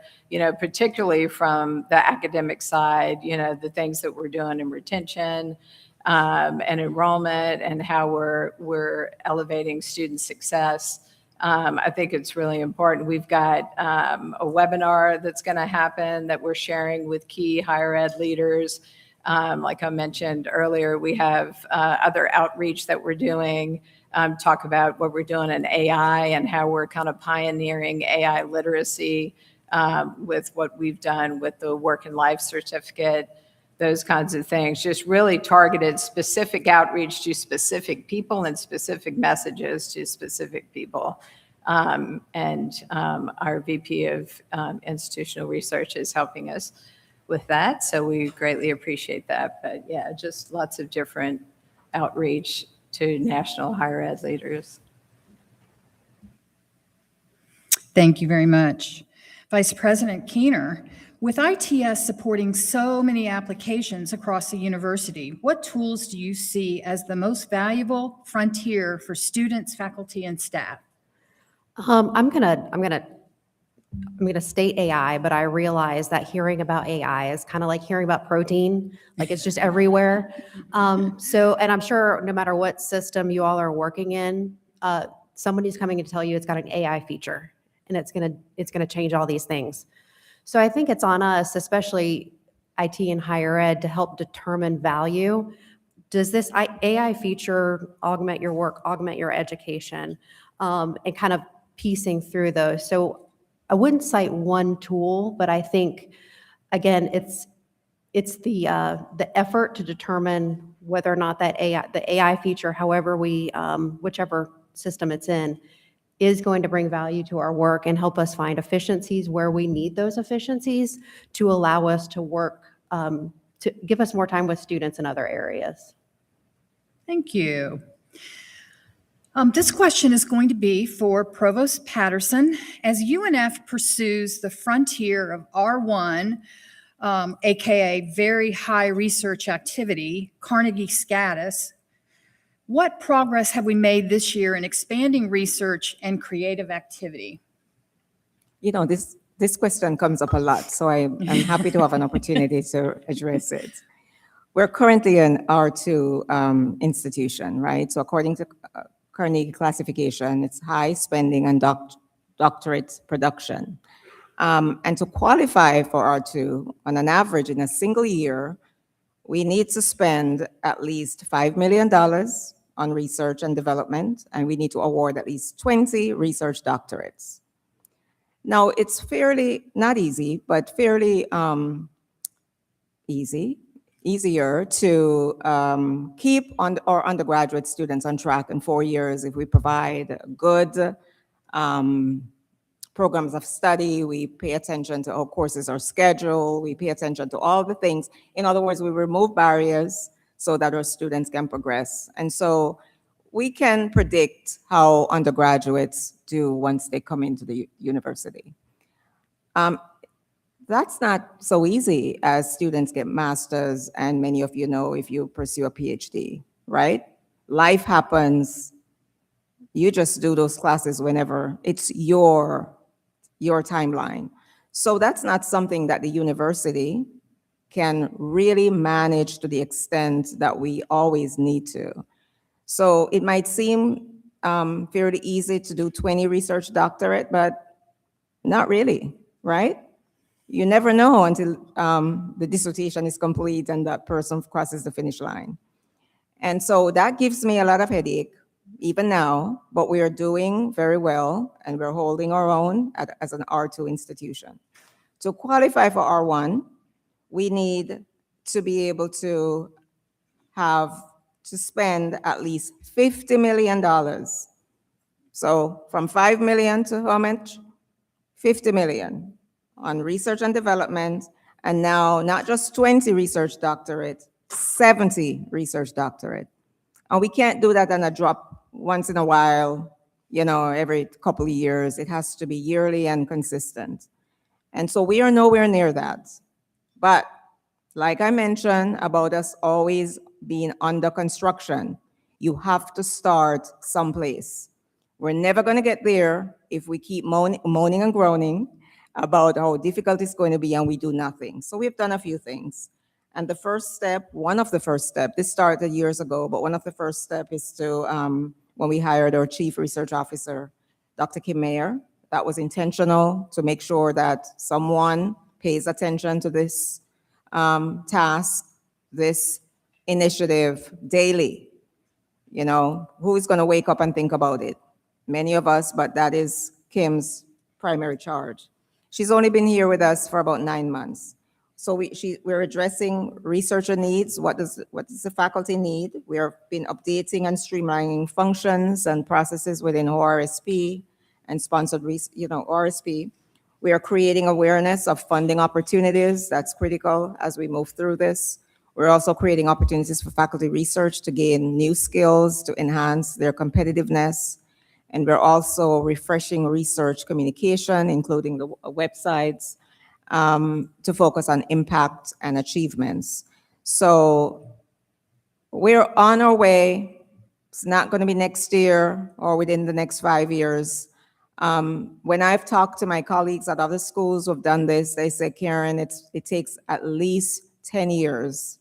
particularly from the academic side, the things that we're doing in retention and enrollment and how we're elevating student success. I think it's really important. We've got a webinar that's going to happen that we're sharing with key higher ed leaders. Like I mentioned earlier, we have other outreach that we're doing, talk about what we're doing in AI and how we're kind of pioneering AI literacy with what we've done with the Work and Life Certificate, those kinds of things, just really targeted specific outreach to specific people and specific messages to specific people. And our VP of Institutional Research is helping us with that. So we greatly appreciate that. But yeah, just lots of different outreach to national higher ed leaders. Thank you very much. Vice President Keener, with ITS supporting so many applications across the university, what tools do you see as the most valuable frontier for students, faculty, and staff? I'm gonna state AI, but I realize that hearing about AI is kind of like hearing about protein, like it's just everywhere. And I'm sure no matter what system you all are working in, somebody's coming to tell you it's got an AI feature, and it's gonna change all these things. So I think it's on us, especially IT and higher ed, to help determine value. Does this AI feature augment your work, augment your education, and kind of piecing through those? So I wouldn't cite one tool, but I think, again, it's the effort to determine whether or not the AI feature, however whichever system it's in, is going to bring value to our work and help us find efficiencies where we need those efficiencies to allow us to work, to give us more time with students in other areas. Thank you. This question is going to be for Provost Patterson. As UNF pursues the frontier of R1, AKA very high research activity, Carnegie status, what progress have we made this year in expanding research and creative activity? This question comes up a lot, so I'm happy to have an opportunity to address it. We're currently an R2 institution, right? So according to Carnegie classification, it's high spending and doctorate production. And to qualify for R2, on an average in a single year, we need to spend at least $5 million on research and development, and we need to award at least 20 research doctorates. Now, it's fairly, not easy, but fairly easier to keep our undergraduate students on track in 4 years if we provide good programs of study, we pay attention to how courses are scheduled, we pay attention to all the things. In other words, we remove barriers so that our students can progress. And so we can predict how undergraduates do once they come into the university. That's not so easy as students get masters, and many of you know if you pursue a PhD, right? Life happens. You just do those classes whenever it's your timeline. So that's not something that the university can really manage to the extent that we always need to. So it might seem fairly easy to do 20 research doctorate, but not really, right? You never know until the dissertation is complete and that person crosses the finish line. And so that gives me a lot of headache even now, but we are doing very well and we're holding our own as an R2 institution. To qualify for R1, we need to be able to spend at least $50 million. So from 5 million to how much? 50 million on research and development, and now not just 20 research doctorates, 70 research doctorate. And we can't do that on a drop once in a while, every couple of years. It has to be yearly and consistent. And so we are nowhere near that. But like I mentioned about us always being under construction, you have to start someplace. We're never going to get there if we keep moaning and groaning about how difficult it's going to be and we do nothing. So we've done a few things. And the first step, one of the first steps, this started years ago, but one of the first steps is to, when we hired our chief research officer, Dr. Kim Mayer, that was intentional to make sure that someone pays attention to this task, this initiative daily. Who is going to wake up and think about it? Many of us, but that is Kim's primary charge. She's only been here with us for about 9 months. So we're addressing researcher needs. What does the faculty need? We have been updating and streamlining functions and processes within ORSP and sponsored, ORSP. We are creating awareness of funding opportunities. That's critical as we move through this. We're also creating opportunities for faculty research to gain new skills to enhance their competitiveness. And we're also refreshing research communication, including the websites, to focus on impact and achievements. So we're on our way. It's not going to be next year or within the next 5 years. When I've talked to my colleagues at other schools who've done this, they say, Karen, it takes at least 10 years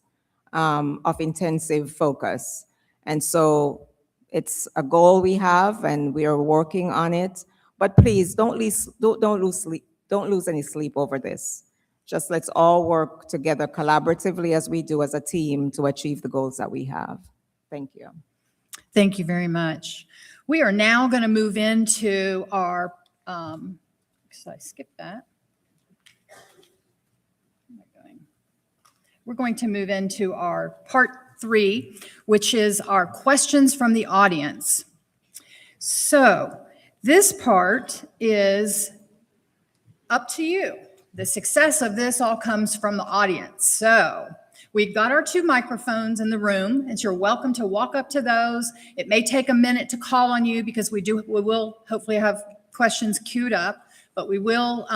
of intensive focus. And so it's a goal we have, and we are working on it. But please don't lose any sleep over this. Just let's all work together collaboratively as we do as a team to achieve the goals that we have. Thank you. Thank you very much. We are now going to move into our, so I skipped that. We're going to move into our part 3, which is our questions from the audience. So this part is up to you. The success of this all comes from the audience. So we've got our 2 microphones in the room, and you're welcome to walk up to those. It may take a minute to call on you because we will hopefully have questions queued up, but we will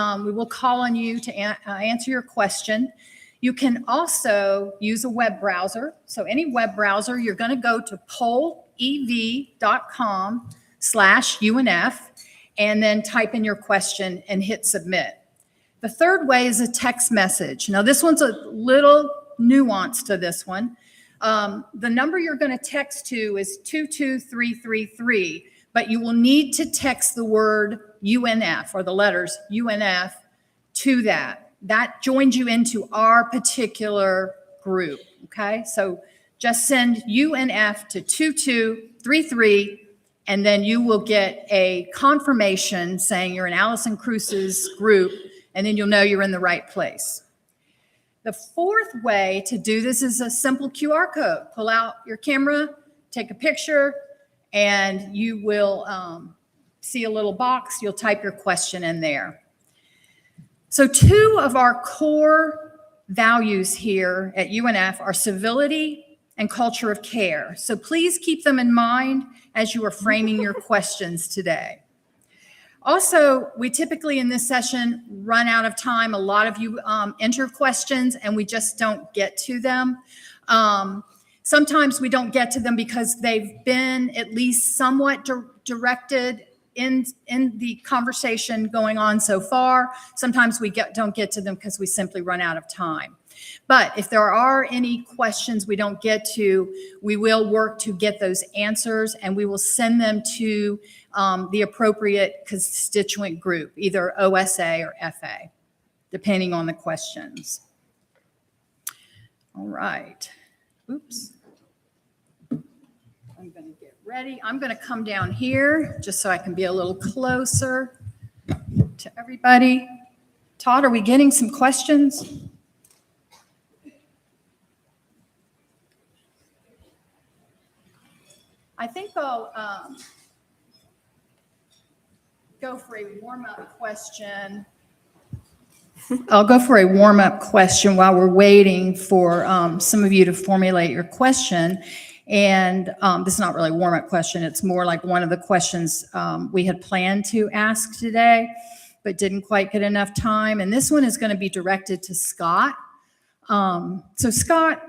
call on you to answer your question. You can also use a web browser. So any web browser, you're going to go to pollev.com/UNF and then type in your question and hit submit. The third way is a text message. Now this one's a little nuance to this one. The number you're going to text to is 22333, but you will need to text the word UNF or the letters UNF to that. That joins you into our particular group, okay? So just send UNF to 2233, and then you will get a confirmation saying you're in Allison Cruz's group, and then you'll know you're in the right place. The fourth way to do this is a simple QR code. Pull out your camera, take a picture, and you will see a little box. You'll type your question in there. So 2 of our core values here at UNF are civility and culture of care. So please keep them in mind as you are framing your questions today. Also, we typically in this session run out of time. A lot of you enter questions and we just don't get to them. Sometimes we don't get to them because they've been at least somewhat directed in the conversation going on so far. Sometimes we don't get to them because we simply run out of time. But if there are any questions we don't get to, we will work to get those answers, and we will send them to the appropriate constituent group, either OSA or FA, depending on the questions. All right. Oops. I'm going to get ready, I'm going to come down here just so I can be a little closer to everybody. Todd, are we getting some questions? I think I'll go for a warm-up question. I'll go for a warm-up question while we're waiting for some of you to formulate your question. And this is not really a warm-up question. It's more like one of the questions we had planned to ask today, but didn't quite get enough time. And this one is going to be directed to Scott. So Scott,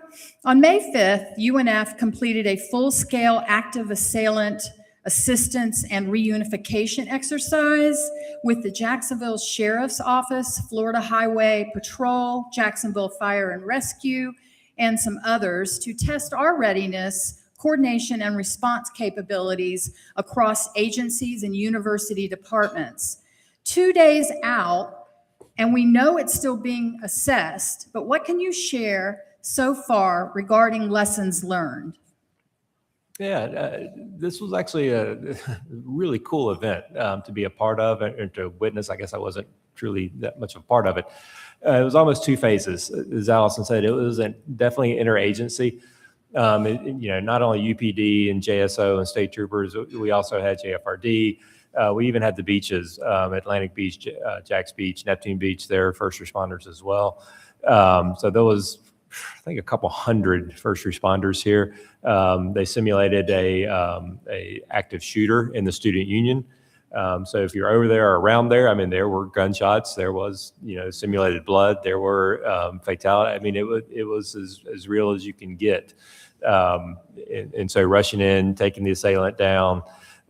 on May 5th, UNF completed a full-scale active assailant assistance and reunification exercise with the Jacksonville Sheriff's Office, Florida Highway Patrol, Jacksonville Fire and Rescue, and some others to test our readiness, coordination, and response capabilities across agencies and university departments. 2 days out, and we know it's still being assessed, but what can you share so far regarding lessons learned? Yeah, this was actually a really cool event to be a part of and to witness. I guess I wasn't truly that much of a part of it. It was almost two phases. As Allison said, it was definitely interagency. Not only UPD and JSO and state troopers, we also had JFRD. We even had the beaches, Atlantic Beach, Jax Beach, Neptune Beach, their first responders as well. So there was, I think, a couple hundred first responders here. They simulated a active shooter in the student union. So if you're over there or around there, I mean, there were gunshots, there was, simulated blood, there were fatality. I mean, it was as real as you can get. And so rushing in, taking the assailant down,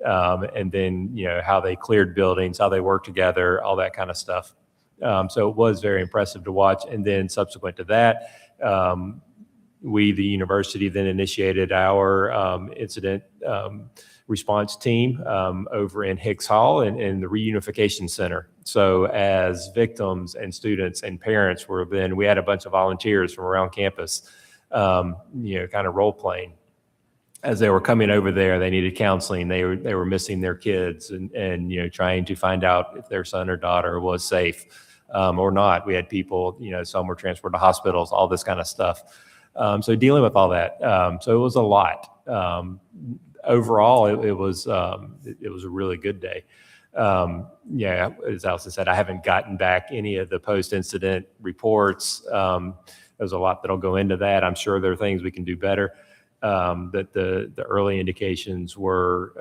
and then, how they cleared buildings, how they worked together, all that kind of stuff. So it was very impressive to watch. And then subsequent to that, we, the university, then initiated our incident response team over in Hicks Hall and in the Reunification Center. So as victims and students and parents we had a bunch of volunteers from around campus, kind of role playing. As they were coming over there, they needed counseling. They were missing their kids and trying to find out if their son or daughter was safe or not. We had people, some were transported to hospitals, all this kind of stuff. So dealing with all that. So it was a lot. Overall, it was a really good day. As Allison said, I haven't gotten back any of the post-incident reports. There's a lot that'll go into that. I'm sure there are things we can do better. That the early indications were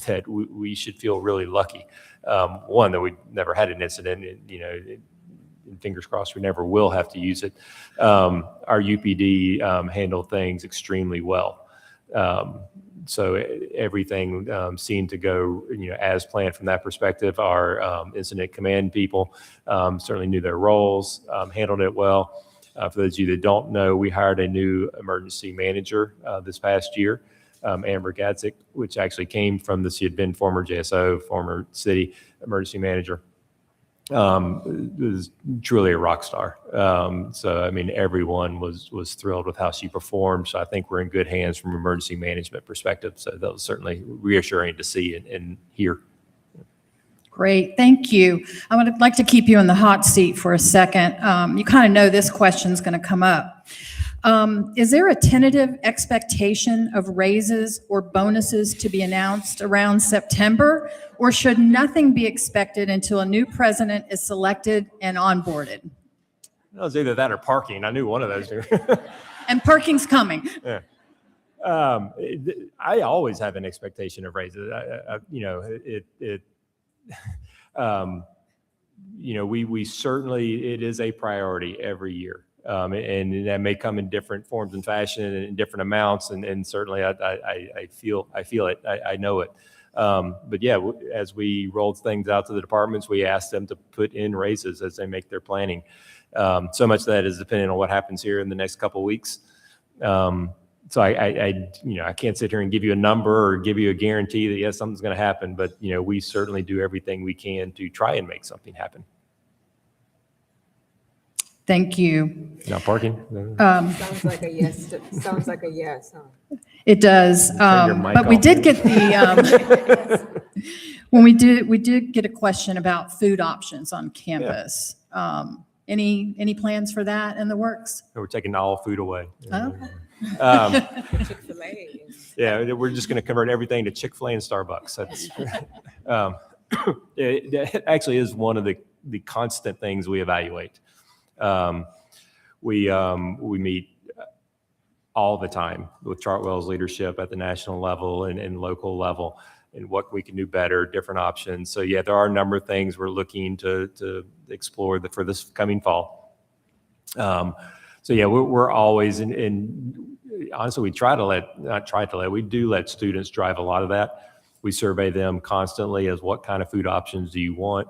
that we should feel really lucky. One, that we never had an incident, and fingers crossed we never will have to use it. Our UPD handled things extremely well. So everything seemed to go, as planned from that perspective. Our incident command people certainly knew their roles, handled it well. For those of you that don't know, we hired a new emergency manager this past year, Amber Gadzik, which actually came from she had been former JSO, former city emergency manager. Was truly a rock star. So, I mean, everyone was thrilled with how she performed. So I think we're in good hands from an emergency management perspective. So that was certainly reassuring to see and hear. Great, thank you. I would like to keep you in the hot seat for a second. You kind of know this question is going to come up. Is there a tentative expectation of raises or bonuses to be announced around September, or should nothing be expected until a new president is selected and onboarded? It was either that or parking. I knew one of those two. And parking's coming. Yeah. I always have an expectation of raises. We certainly, it is a priority every year. And that may come in different forms and fashion and in different amounts. And certainly I feel it. I know it. But yeah, as we rolled things out to the departments, we asked them to put in raises as they make their planning. So much of that is depending on what happens here in the next couple of weeks. So I can't sit here and give you a number or give you a guarantee that yes, something's going to happen, but we certainly do everything we can to try and make something happen. Thank you. Not parking? Sounds like a yes, sounds like a yes, huh? It does. your mic But we off. did get when we did get a question about food options on campus. Any plans for that in the works? We're taking all food away. Okay. Chick-fil-A. Yeah, we're just going to convert everything to Chick-fil-A and Starbucks. That's, it actually is one of the constant things we evaluate. We meet all the time with Chartwell's leadership at the national level and local level, and what we can do better, different options. So yeah, there are a number of things we're looking to explore for this coming fall. So yeah, we're always in honestly, we we do let students drive a lot of that. We survey them constantly as what kind of food options do you want?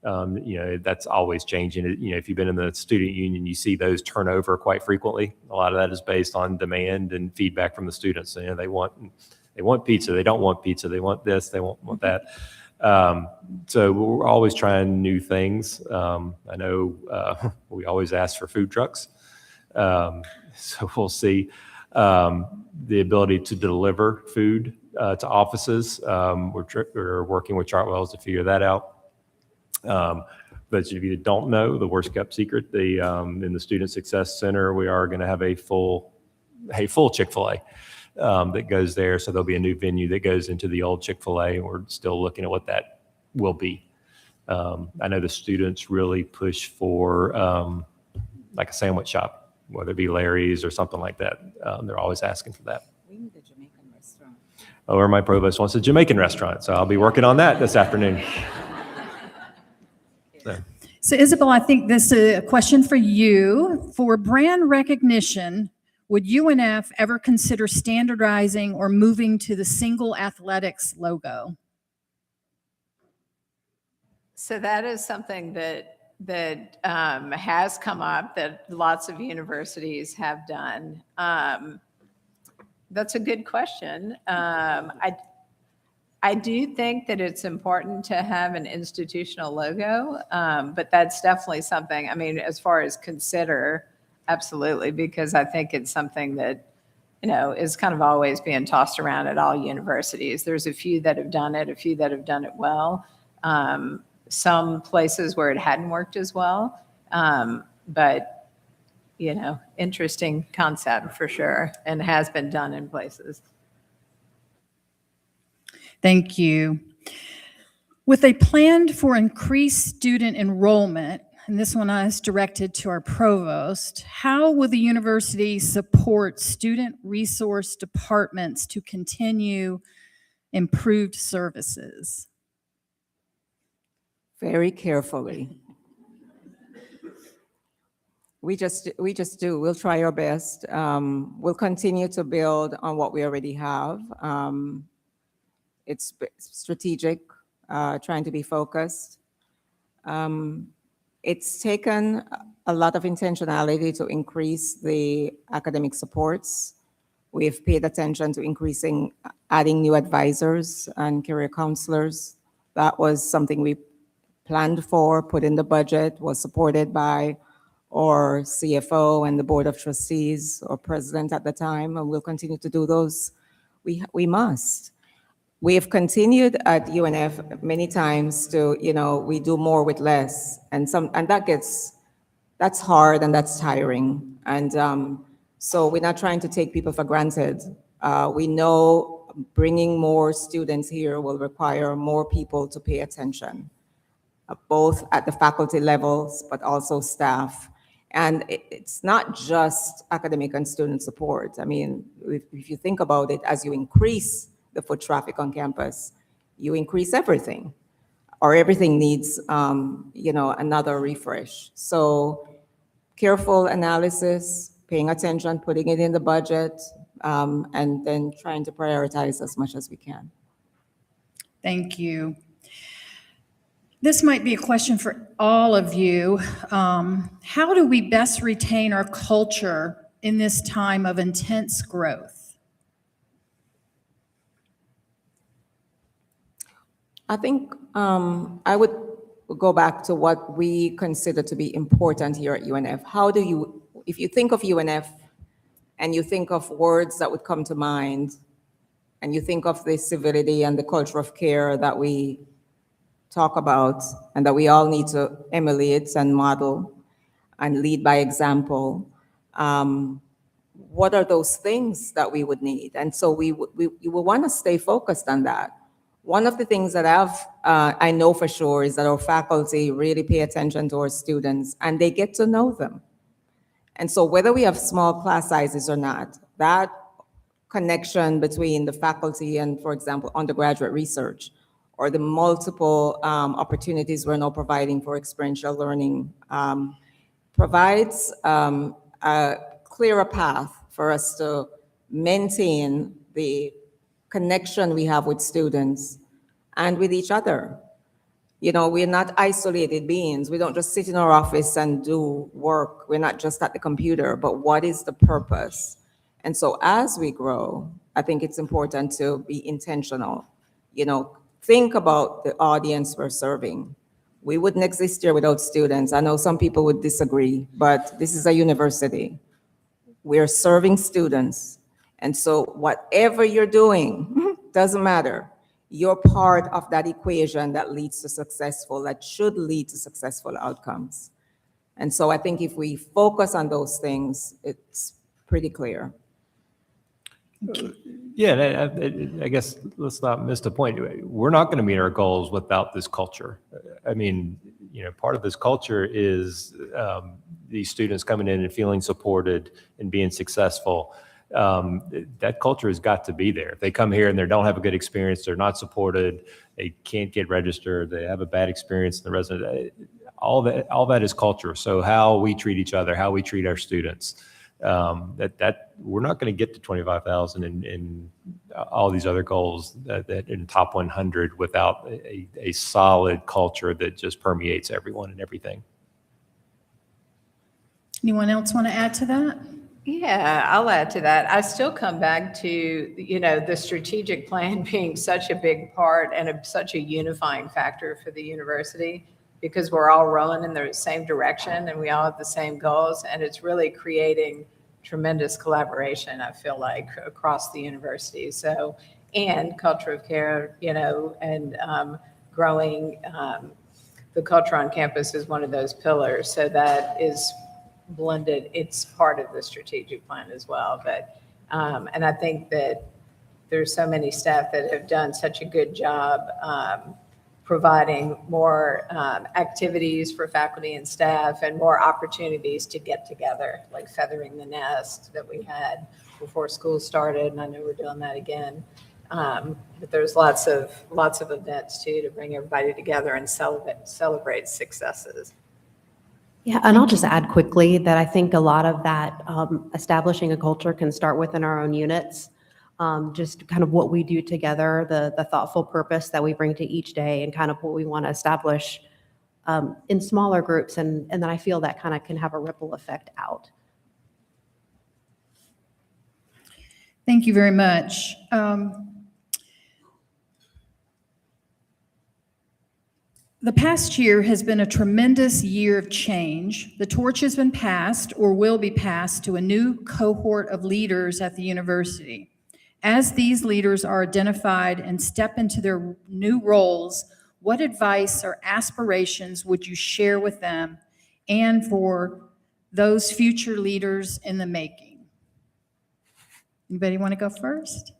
That's always changing. If you've been in the student union, you see those turn over quite frequently. A lot of that is based on demand and feedback from the students. They want pizza. They don't want pizza. They want this. They want that. So we're always trying new things. I know we always ask for food trucks. So we'll see. The ability to deliver food to offices. We're working with Chartwells to figure that out. But if you don't know, the worst kept secret, in the Student Success Center, we are going to have a full Chick-fil-A that goes there. So there'll be a new venue that goes into the old Chick-fil-A, and we're still looking at what that will be. I know the students really push for like a sandwich shop, whether it be Larry's or something like that. They're always asking for that. We need a Jamaican restaurant. Or my provost wants a Jamaican restaurant, so I'll be working on that this afternoon. So Isabel, I think this is a question for you. For brand recognition, would UNF ever consider standardizing or moving to the single athletics logo? So that is something that has come up, that lots of universities have done. That's a good question. I do think that it's important to have an institutional logo, but that's definitely something, as far as consider, absolutely, because I think it's something that, is kind of always being tossed around at all universities. There's a few that have done it, a few that have done it well. Some places where it hadn't worked as well. But, interesting concept for sure, and has been done in places. Thank you. With a plan for increased student enrollment, and this one is directed to our provost, how will the university support student resource departments to continue improved services? Very carefully. We just do. We'll try our best. We'll continue to build on what we already have. It's strategic, trying to be focused. It's taken a lot of intentionality to increase the academic supports. We've paid attention to adding new advisors and career counselors. That was something we planned for, put in the budget, was supported by our CFO and the Board of Trustees, or president at the time, and we'll continue to do those. We must. We have continued at UNF many times to, we do more with less, and that's hard and that's tiring. And so we're not trying to take people for granted. We know bringing more students here will require more people to pay attention, both at the faculty levels, but also staff. And it's not just academic and student support. If you think about it, as you increase the foot traffic on campus, you increase everything, or everything needs, another refresh. So careful analysis, paying attention, putting it in the budget, and then trying to prioritize as much as we can. Thank you. This might be a question for all of you. How do we best retain our culture in this time of intense growth? I think I would go back to what we consider to be important here at UNF. How do you, if you think of UNF and you think of words that would come to mind, and you think of the civility and the culture of care that we talk about and that we all need to emulate and model and lead by example, what are those things that we would need? And so we will want to stay focused on that. One of the things that I know for sure is that our faculty really pay attention to our students and they get to know them. And so whether we have small class sizes or not, that connection between the faculty and, for example, undergraduate research, or the multiple opportunities we're now providing for experiential learning, provides a clearer path for us to maintain the connection we have with students and with each other. You know, we're not isolated beings. We don't just sit in our office and do work. We're not just at the computer, but what is the purpose? And so as we grow, I think it's important to be intentional. You know, think about the audience we're serving. We wouldn't exist here without students. I know some people would disagree, but this is a university. We're serving students. And so whatever you're doing, doesn't matter. You're part of that equation that leads to that should lead to successful outcomes. And so I think if we focus on those things, it's pretty clear. Yeah, and I guess let's not miss the point. We're not going to meet our goals without this culture. I mean, you know, part of this culture is these students coming in and feeling supported and being successful. That culture has got to be there. If they come here and they don't have a good experience, they're not supported, they can't get registered, they have a bad experience in the resident, all that is culture. So how we treat each other, how we treat our students, that we're not going to get to 25,000 and all these other goals that in top 100 without a solid culture that just permeates everyone and everything. Anyone else want to add to that? Yeah, I'll add to that. I still come back to, you know, the strategic plan being such a big part and such a unifying factor for the university, because we're all rowing in the same direction and we all have the same goals, and it's really creating tremendous collaboration, I feel like, across the university. So, and culture of care, you know, and growing the culture on campus is one of those pillars. So that is blended. It's part of the strategic plan as well. But, and I think that there's so many staff that have done such a good job providing more activities for faculty and staff and more opportunities to get together, like Feathering the Nest that we had before school started, and I know we're doing that again. But there's lots of events too to bring everybody together and celebrate successes. Yeah, and I'll just add quickly that I think a lot of that establishing a culture can start within our own units. Just kind of what we do together, the thoughtful purpose that we bring to each day, and kind of what we want to establish in smaller groups. And then I feel that kind of can have a ripple effect out. Thank you very much. The past year has been a tremendous year of change. The torch has been passed or will be passed to a new cohort of leaders at the university. As these leaders are identified and step into their new roles, what advice or aspirations would you share with them and for those future leaders in the making? Anybody want to go first?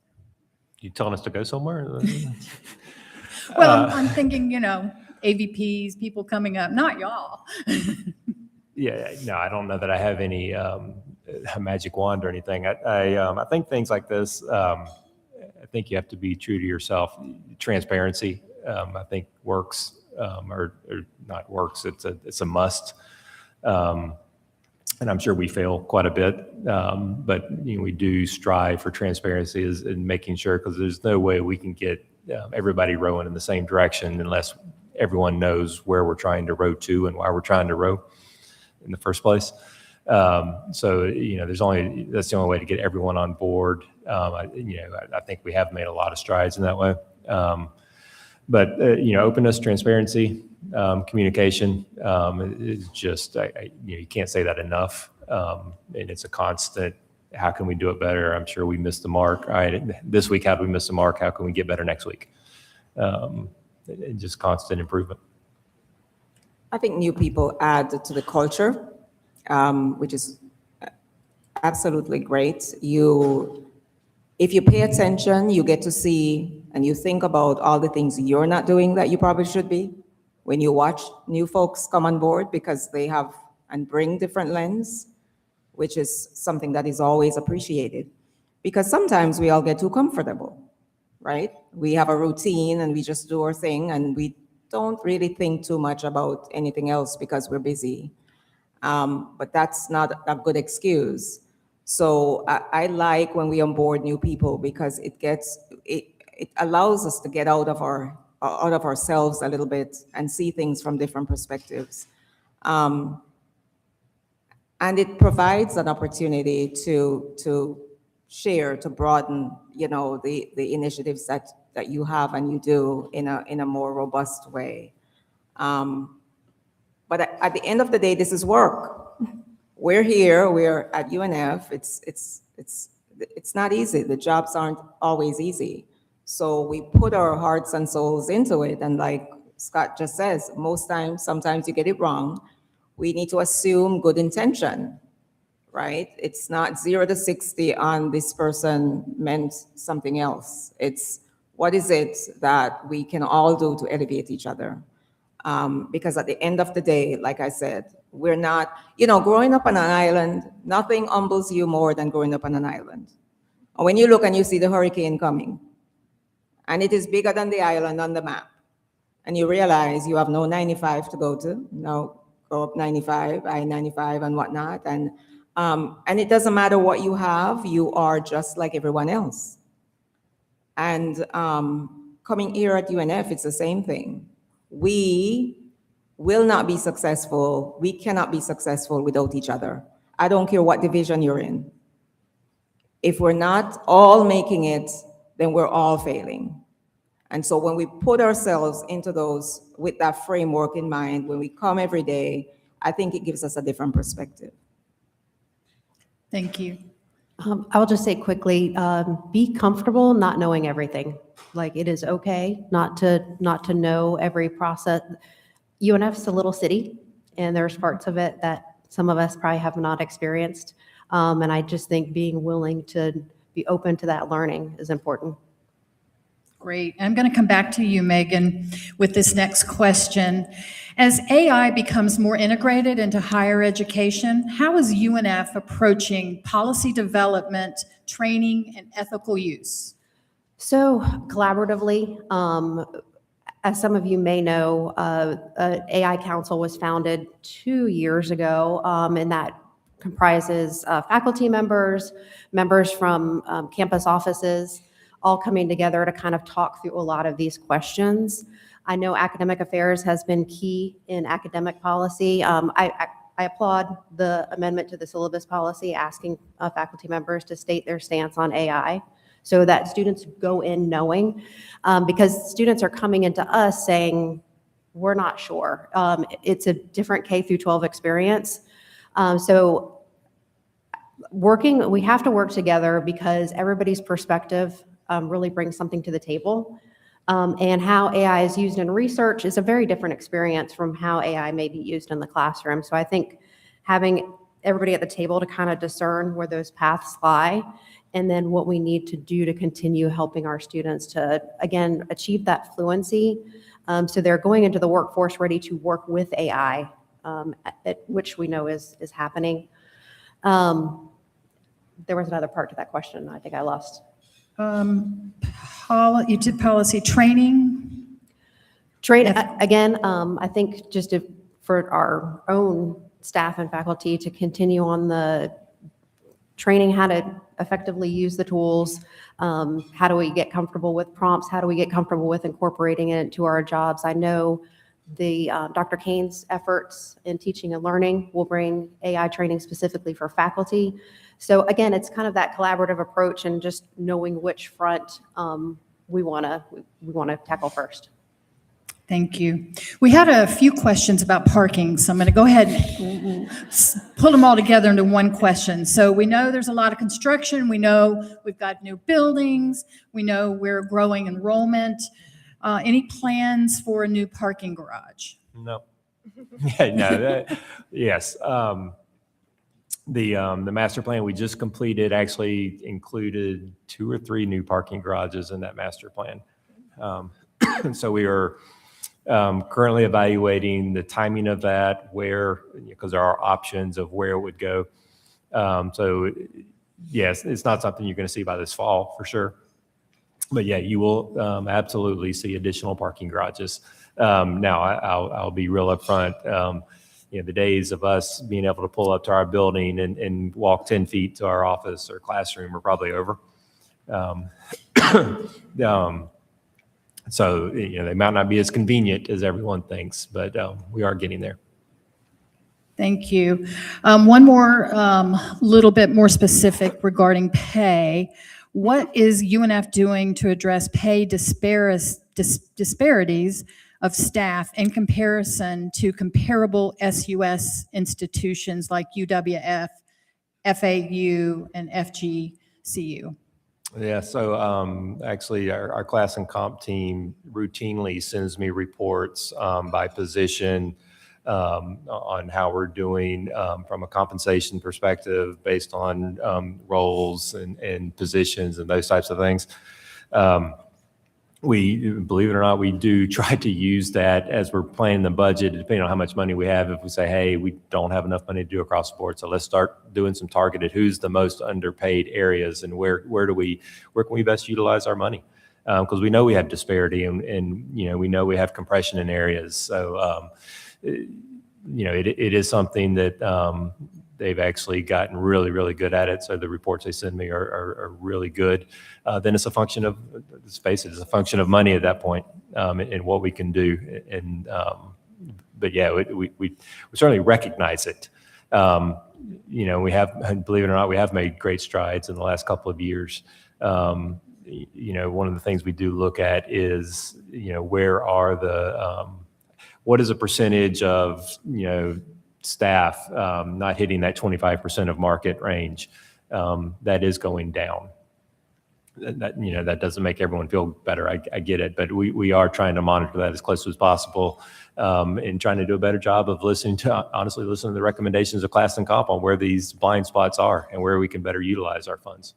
You telling us to go somewhere? Well, I'm thinking, you know, AVPs, people coming up, not y'all. Yeah, no, I don't know that I have any magic wand or anything. I think things like this, I think you have to be true to yourself. Transparency, I think works, or not works. It's a must. And I'm sure we fail quite a bit, but you know, we do strive for transparency in making sure, because there's no way we can get everybody rowing in the same direction unless everyone knows where we're trying to row to and why we're trying to row in the first place. So, you know, that's the only way to get everyone on board. I think we have made a lot of strides in that way. But you know, openness, transparency, communication is just, you can't say that enough. And it's a constant, how can we do it better? I'm sure we missed the mark. All right, this week, how did we miss the mark? How can we get better next week? Just constant improvement. I think new people add to the culture, which is absolutely great. If you pay attention, you get to see and you think about all the things you're not doing that you probably should be when you watch new folks come on board, because they have and bring different lens, which is something that is always appreciated. Because sometimes we all get too comfortable, right? We have a routine and we just do our thing and we don't really think too much about anything else because we're busy. But that's not a good excuse. So I like when we onboard new people, because it allows us to get out of ourselves a little bit and see things from different perspectives. And it provides an opportunity to share, to broaden, the initiatives that you have and you do in a more robust way. But at the end of the day, this is work. We're here, we're at UNF. It's not easy. The jobs aren't always easy. So we put our hearts and souls into it. And like Scott just says, sometimes you get it wrong. We need to assume good intention, right? It's not 0 to 60 on this person meant something else. It's what is it that we can all do to elevate each other? Because at the end of the day, like I said, we're not, growing up on an island, nothing humbles you more than growing up on an island. Or when you look and you see the hurricane coming, and it is bigger than the island on the map, and you realize you have no 95 to go to, no, go up 95, I-95 and whatnot, and it doesn't matter what you have, you are just like everyone else. And coming here at UNF, it's the same thing. We will not be successful. We cannot be successful without each other. I don't care what division you're in. If we're not all making it, then we're all failing. And so when we put ourselves into those with that framework in mind, when we come every day, I think it gives us a different perspective. Thank you. I'll just say quickly, be comfortable not knowing everything. Like, it is okay not to know every process. UNF's a little city, and there's parts of it that some of us probably have not experienced. And I just think being willing to be open to that learning is important. Great. I'm going to come back to you, Megan, with this next question. As AI becomes more integrated into higher education, how is UNF approaching policy development, training, and ethical use? So collaboratively, as some of you may know, AI Council was founded 2 years ago, and that comprises faculty members, members from campus offices, all coming together to kind of talk through a lot of these questions. I know academic affairs has been key in academic policy. I applaud the amendment to the syllabus policy asking faculty members to state their stance on AI so that students go in knowing, because students are coming into us saying, we're not sure. It's a different K through 12 experience. So we have to work together because everybody's perspective really brings something to the table. And how AI is used in research is a very different experience from how AI may be used in the classroom. So I think having everybody at the table to kind of discern where those paths lie, and then what we need to do to continue helping our students to, again, achieve that fluency. So they're going into the workforce ready to work with AI, which we know is happening. There was another part to that question. I think I lost. You did policy training. Again, I think just for our own staff and faculty to continue on the training how to effectively use the tools. How do we get comfortable with prompts? How do we get comfortable with incorporating it into our jobs? I know the Dr. Kane's efforts in teaching and learning will bring AI training specifically for faculty. So again, it's kind of that collaborative approach and just knowing which front we want to tackle first. Thank you. We had a few questions about parking, so I'm going to go ahead and put them all together into one question. So we know there's a lot of construction. We know we've got new buildings. We know we're growing enrollment. Any plans for a new parking garage? No. Yeah, no, yes. The master plan we just completed actually included 2 or 3 new parking garages in that master plan. So we are currently evaluating the timing of that, where, because there are options of where it would go. So yes, it's not something you're going to see by this fall for sure. But yeah, you will absolutely see additional parking garages. Now, I'll be real upfront. The days of us being able to pull up to our building and walk 10 feet to our office or classroom are probably over. So, they might not be as convenient as everyone thinks, but we are getting there. Thank you. One more little bit more specific regarding pay. What is UNF doing to address pay disparities of staff in comparison to comparable SUS institutions like UWF, FAU, and FGCU? Yeah, so actually our class and comp team routinely sends me reports by position on how we're doing from a compensation perspective based on roles and positions and those types of things. We, believe it or not, we do try to use that as we're planning the budget, depending on how much money we have. If we say, hey, we don't have enough money to do across the board, so let's start doing some targeted, who's the most underpaid areas and where can we best utilize our money? Because we know we have disparity and we know we have compression in areas. So, it is something that they've actually gotten really, really good at it. So the reports they send me are really good. Then it's a function of, let's face it, it's a function of money at that point and what we can do. And but yeah, we certainly recognize it. We have, believe it or not, we have made great strides in the last couple of years. One of the things we do look at is, where are the what is a percentage of, staff not hitting that 25% of market range? That is going down. That doesn't make everyone feel better. I get it, but we are trying to monitor that as close as possible and trying to do a better job of listening to the recommendations of class and comp on where these blind spots are and where we can better utilize our funds.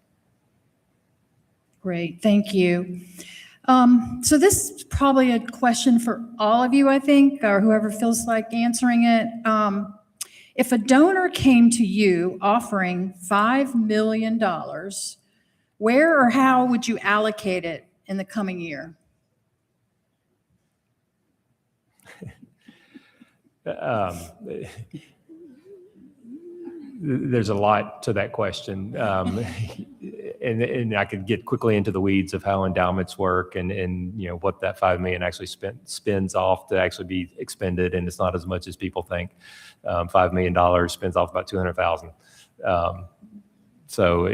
Great, thank you. So this is probably a question for all of you, I think, or whoever feels like answering it. If a donor came to you offering $5 million, where or how would you allocate it in the coming year? There's a lot to that question. And I could get quickly into the weeds of how endowments work and what that $5 million actually spends off to actually be expended. And it's not as much as people think. $5 million spends off about $200,000. So,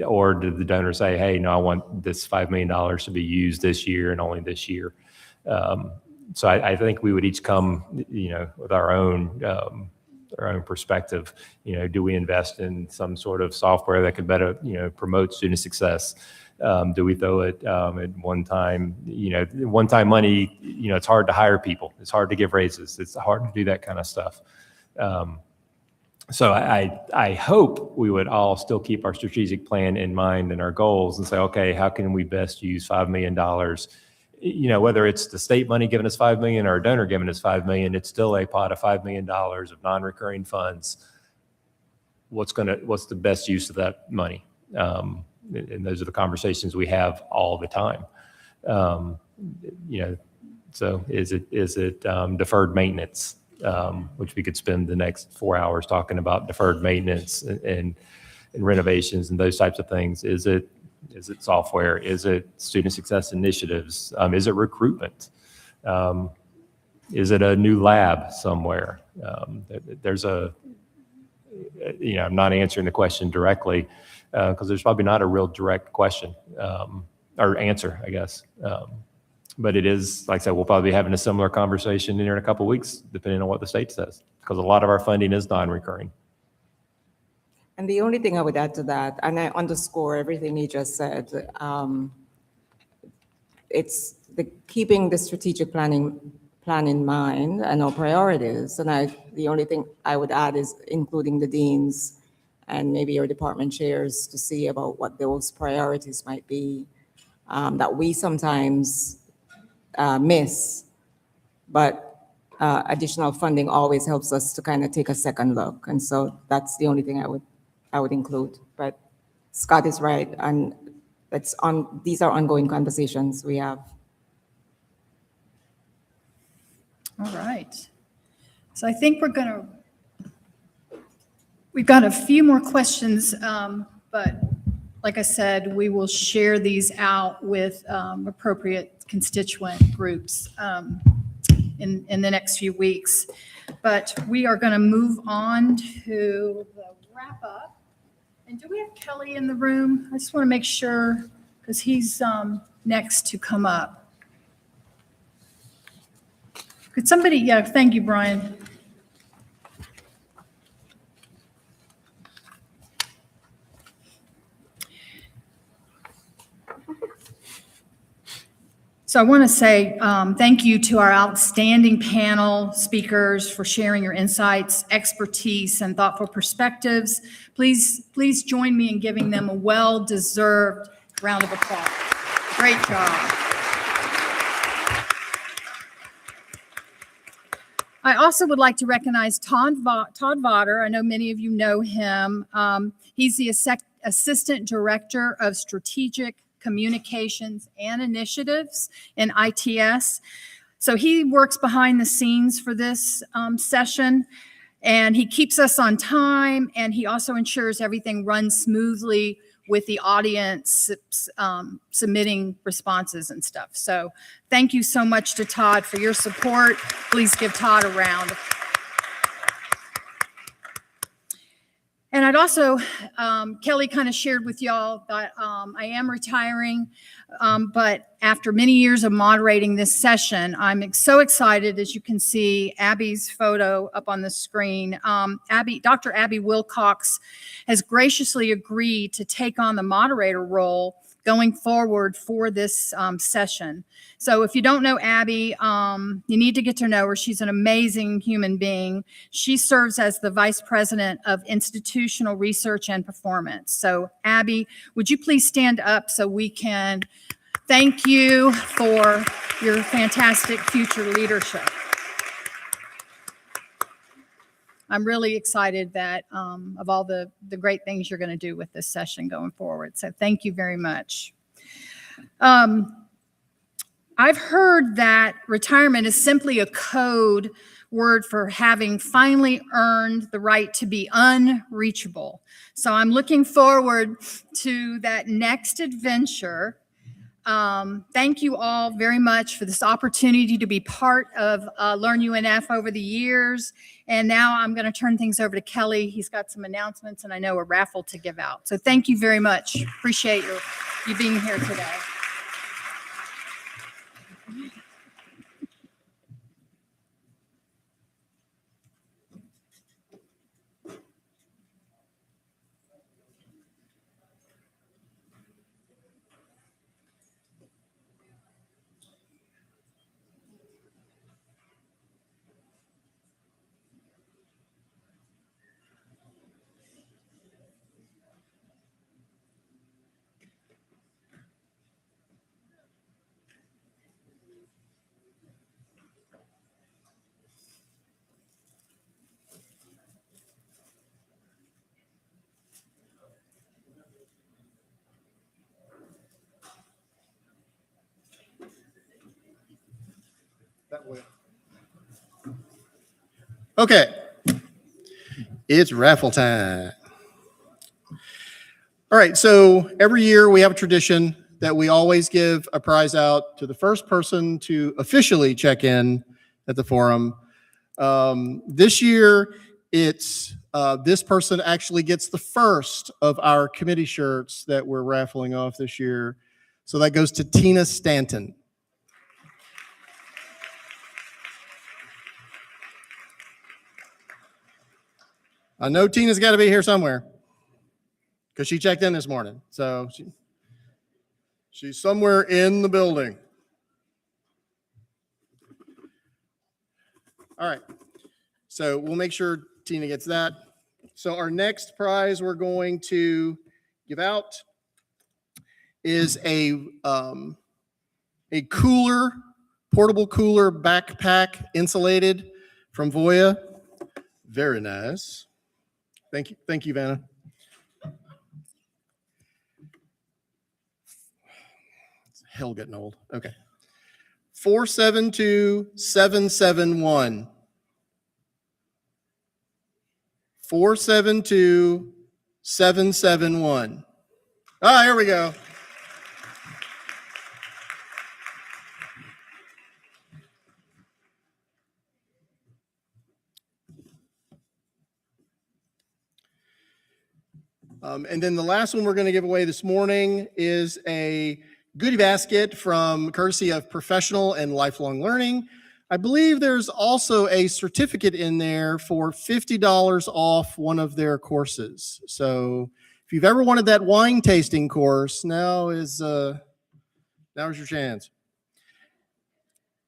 or did the donor say, hey, no, I want this $5 million to be used this year and only this year? So I think we would each come, with our own perspective. Do we invest in some sort of software that could better, promote student success? Do we throw it at one time? One-time money, it's hard to hire people. It's hard to give raises. It's hard to do that kind of stuff. So I hope we would all still keep our strategic plan in mind and our goals and say, okay, how can we best use $5 million? Whether it's the state money giving us $5 million or a donor giving us $5 million, it's still a pot of $5 million of non-recurring funds. What's the best use of that money? And those are the conversations we have all the time. So is it deferred maintenance, which we could spend the next 4 hours talking about deferred maintenance and renovations and those types of things? Is it software? Is it student success initiatives? Is it recruitment? Is it a new lab somewhere? I'm not answering the question directly because there's probably not a real direct question or answer, I guess. But it is, like I said, we'll probably be having a similar conversation here in a couple of weeks, depending on what the state says, because a lot of our funding is non-recurring. And the only thing I would add to that, and I underscore everything he just said, it's keeping the strategic plan in mind and our priorities. And the only thing I would add is including the deans and maybe your department chairs to see about what those priorities might be that we sometimes miss. But additional funding always helps us to kind of take a second look. And so that's the only thing I would include. But Scott is right, and these are ongoing conversations we have. All right. So I think we've got a few more questions, but like I said, we will share these out with appropriate constituent groups in the next few weeks. But we are going to move on to the wrap up. And do we have Kelly in the room? I just want to make sure, because he's next to come up. Could somebody, yeah, thank you, Brian. So I want to say thank you to our outstanding panel speakers for sharing your insights, expertise, and thoughtful perspectives. Please join me in giving them a well-deserved round of applause. Great job. I also would like to recognize Todd Votter. I know many of you know him. He's the Assistant Director of Strategic Communications and Initiatives in ITS. So he works behind the scenes for this session, and he keeps us on time, and he also ensures everything runs smoothly with the audience submitting responses and stuff. So thank you so much to Todd for your support. Please give Todd a round. And I'd also, Kelly kind of shared with y'all that I am retiring, but after many years of moderating this session, I'm so excited, as you can see Abby's photo up on the screen. Dr. Abby Wilcox has graciously agreed to take on the moderator role going forward for this session. So if you don't know Abby, you need to get to know her. She's an amazing human being. She serves as the Vice President of Institutional Research and Performance. So Abby, would you please stand up so we can thank you for your fantastic future leadership. I'm really excited that of all the great things you're going to do with this session going forward. So thank you very much. I've heard that retirement is simply a code word for having finally earned the right to be unreachable. So I'm looking forward to that next adventure. Thank you all very much for this opportunity to be part of Learn UNF over the years. And now I'm going to turn things over to Kelly. He's got some announcements and I know a raffle to give out. So thank you very much. Appreciate you being here today. That way. Okay, it's raffle time. All right, so every year we have a tradition that we always give a prize out to the first person to officially check in at the forum. This year, it's this person actually gets the first of our committee shirts that we're raffling off this year. So that goes to Tina Stanton. I know Tina's got to be here somewhere because she checked in this morning. So she's somewhere in the building. All right. So we'll make sure Tina gets that. So our next prize we're going to give out is a cooler, portable cooler backpack, insulated from Voya. Very nice. Thank you, Vanna. It's hell getting old. Okay. 472771. 472771. Ah, here we go. And then the last one we're going to give away this morning is a goodie basket from courtesy of Professional and Lifelong Learning. I believe there's also a certificate in there for $50 off one of their courses. So if you've ever wanted that wine tasting course, now's your chance.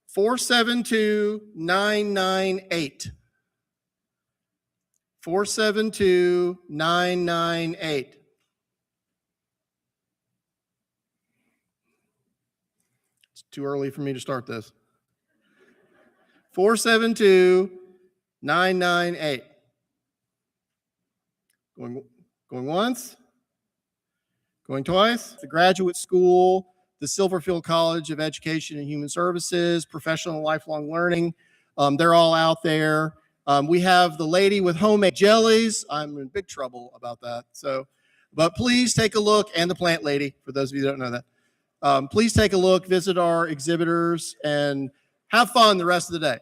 472998. 472998. It's too early for me to start this. 472998. Going once, going twice. The Graduate School, the Silverfield College of Education and Human Services, Professional and Lifelong Learning. They're all out there. We have the lady with homemade jellies. I'm in big trouble about that. But please take a look, and the plant lady, for those of you who don't know that. Please take a look, visit our exhibitors, and have fun the rest of the day.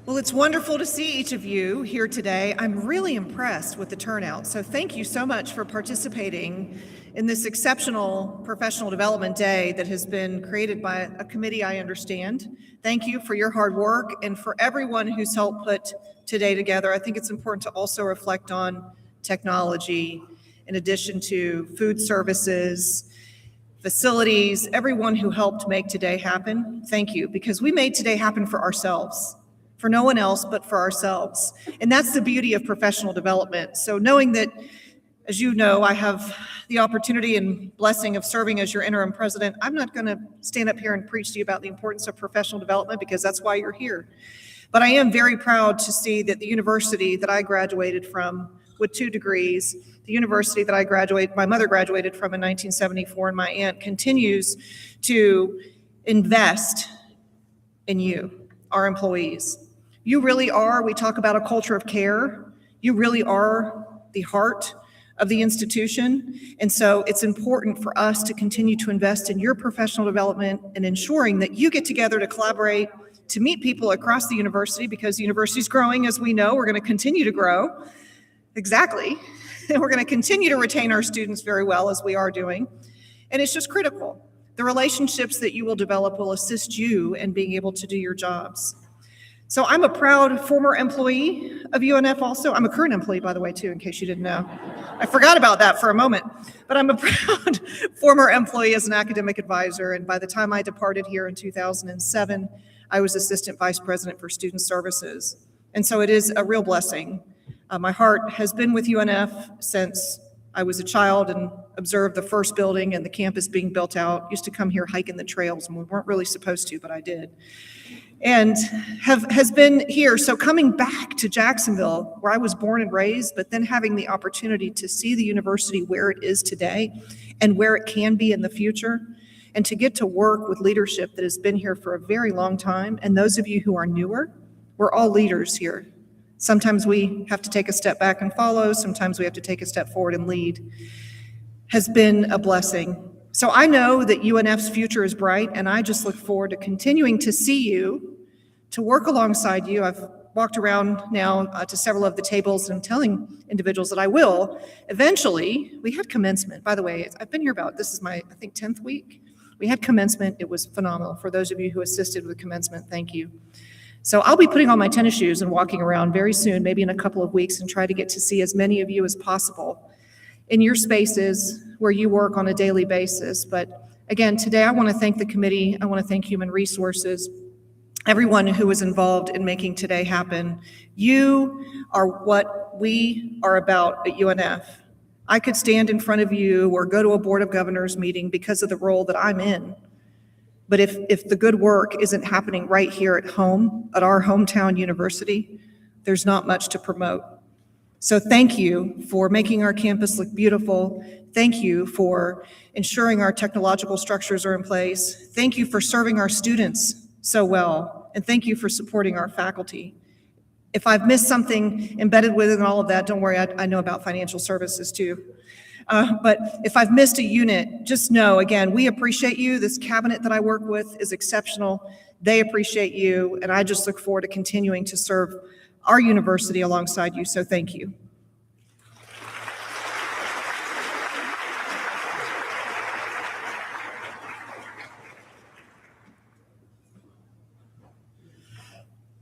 Well, it's wonderful to see each of you here today. I'm really impressed with the turnout. So thank you so much for participating in this exceptional professional development day that has been created by a committee I understand. Thank you for your hard work and for everyone who's helped put today together. I think it's important to also reflect on technology in addition to food services, facilities, everyone who helped make today happen. Thank you, because we made today happen for ourselves. For no one else but for ourselves. And that's the beauty of professional development. So knowing that, as you know, I have the opportunity and blessing of serving as your interim president, I'm not going to stand up here and preach to you about the importance of professional development because that's why you're here. But I am very proud to see that the university that I graduated from with 2 degrees, the university that my mother graduated from in 1974 and my aunt continues to invest in you, our employees. You really are, we talk about a culture of care. You really are the heart of the institution. And so it's important for us to continue to invest in your professional development and ensuring that you get together to collaborate, to meet people across the university, because the university is growing, as we know. We're going to continue to grow. Exactly. And we're going to continue to retain our students very well, as we are doing. And it's just critical. The relationships that you will develop will assist you in being able to do your jobs. So I'm a proud former employee of UNF also. I'm a current employee, by the way, too, in case you didn't know. I forgot about that for a moment. But I'm a proud former employee as an academic advisor. And by the time I departed here in 2007, I was Assistant Vice President for Student Services. And so it is a real blessing. My heart has been with UNF since I was a child and observed the first building and the campus being built out. Used to come here hiking the trails, and we weren't really supposed to, but I did. And has been here. So coming back to Jacksonville, where I was born and raised, but then having the opportunity to see the university where it is today and where it can be in the future, and to get to work with leadership that has been here for a very long time. And those of you who are newer, we're all leaders here. Sometimes we have to take a step back and follow. Sometimes we have to take a step forward and lead. Has been a blessing. So I know that UNF's future is bright, and I just look forward to continuing to see you, to work alongside you. I've walked around now to several of the tables and telling individuals that I will. Eventually, we had commencement. By the way, I've been here this is my, I think, 10th week. We had commencement. It was phenomenal. For those of you who assisted with commencement, thank you. So I'll be putting on my tennis shoes and walking around very soon, maybe in a couple of weeks, and try to get to see as many of you as possible in your spaces where you work on a daily basis. But again, today I want to thank the committee. I want to thank Human Resources, everyone who was involved in making today happen. You are what we are about at UNF. I could stand in front of you or go to a Board of Governors meeting because of the role that I'm in. But if the good work isn't happening right here at home, at our hometown university, there's not much to promote. So thank you for making our campus look beautiful. Thank you for ensuring our technological structures are in place. Thank you for serving our students so well. And thank you for supporting our faculty. If I've missed something embedded within all of that, don't worry, I know about financial services too. But if I've missed a unit, just know, again, we appreciate you. This cabinet that I work with is exceptional. They appreciate you, and I just look forward to continuing to serve our university alongside you, so thank you.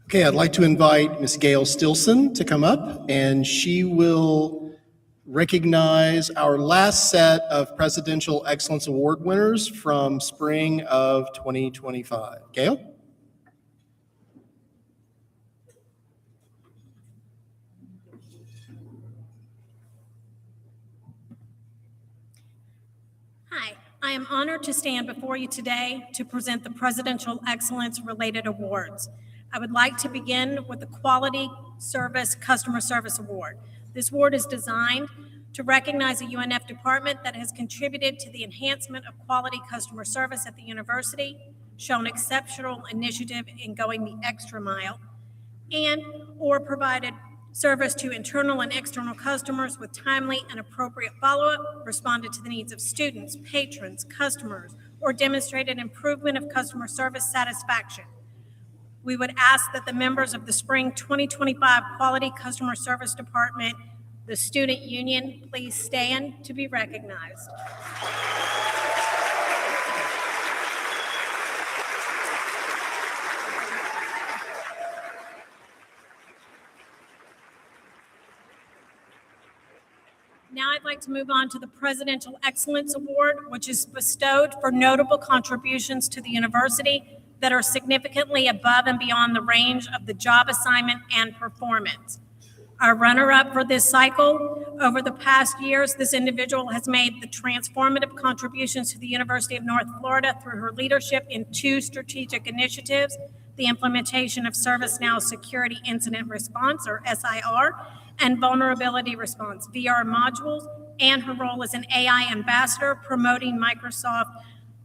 Okay, I'd like to invite Ms. Gail Stilson to come up, and she will recognize our last set of Presidential Excellence Award winners from spring of 2025. Gail? Hi, I am honored to stand before you today to present the Presidential Excellence Related Awards. I would like to begin with the Quality Service Customer Service Award. This award is designed to recognize a UNF department that has contributed to the enhancement of quality customer service at the university, shown exceptional initiative in going the extra mile, and or provided service to internal and external customers with timely and appropriate follow-up, responded to the needs of students, patrons, customers, or demonstrated improvement of customer service satisfaction. we would ask that the members of the Spring 2025 Quality Customer Service Department, the Student Union, please stand to be recognized. Now I'd like to move on to the Presidential Excellence Award, which is bestowed for notable contributions to the university that are significantly above and beyond the range of the job assignment and performance. Our runner-up for this cycle, over the past years, this individual has made the transformative contributions to the University of North Florida through her leadership in 2 strategic initiatives, the implementation of ServiceNow Security Incident Response, or SIR, and Vulnerability Response, VR modules, and her role as an AI ambassador promoting Microsoft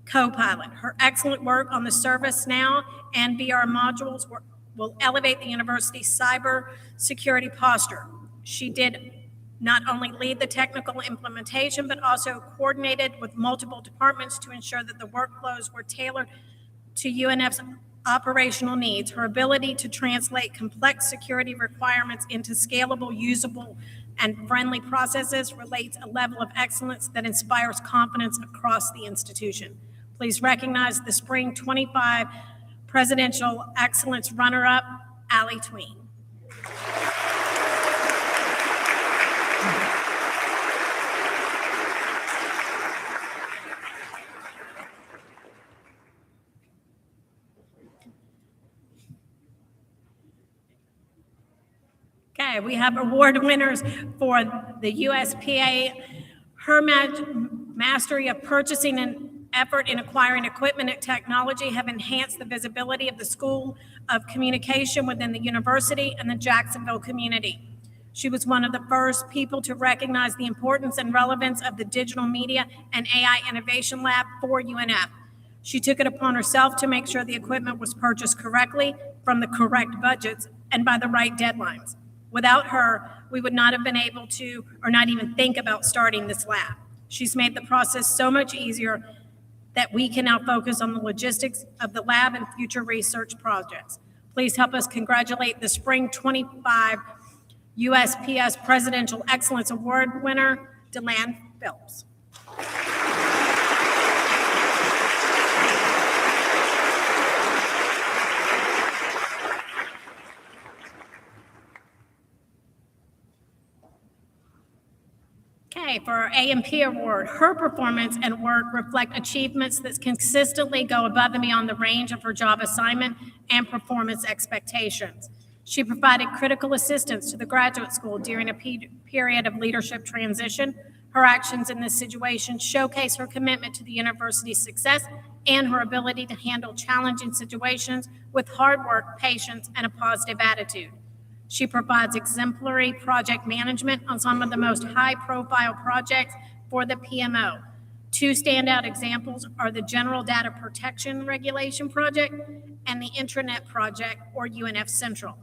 Copilot. Her excellent work on the ServiceNow and VR modules will elevate the university's cyber security posture. She did not only lead the technical implementation, but also coordinated with multiple departments to ensure that the workflows were tailored to UNF's operational needs. Her ability to translate complex security requirements into scalable, usable, and friendly processes relates a level of excellence that inspires confidence across the institution. Please recognize the Spring 25 Presidential Excellence runner-up, Allie Tween. Okay, we have award winners for the USPA, her mastery of purchasing and effort in acquiring equipment and technology have enhanced the visibility of the School of Communication within the university and the Jacksonville community. She was one of the first people to recognize the importance and relevance of the Digital Media and AI Innovation Lab for UNF. She took it upon herself to make sure the equipment was purchased correctly, from the correct budgets, and by the right deadlines. Without her, we would not have been able to, or not even think about starting this lab. She's made the process so much easier that we can now focus on the logistics of the lab and future research projects. Please help us congratulate the Spring 25 USPS Presidential Excellence Award winner, DeLanne Phelps. Okay, for our A&P Award, her performance and work reflect achievements that consistently go above and beyond the range of her job assignment and performance expectations. She provided critical assistance to the graduate school during a period of leadership transition. Her actions in this situation showcase her commitment to the university's success and her ability to handle challenging situations with hard work, patience, and a positive attitude. She provides exemplary project management on some of the most high-profile projects for the PMO. 2 standout examples are the General Data Protection Regulation Project and the Intranet Project, or UNF Central.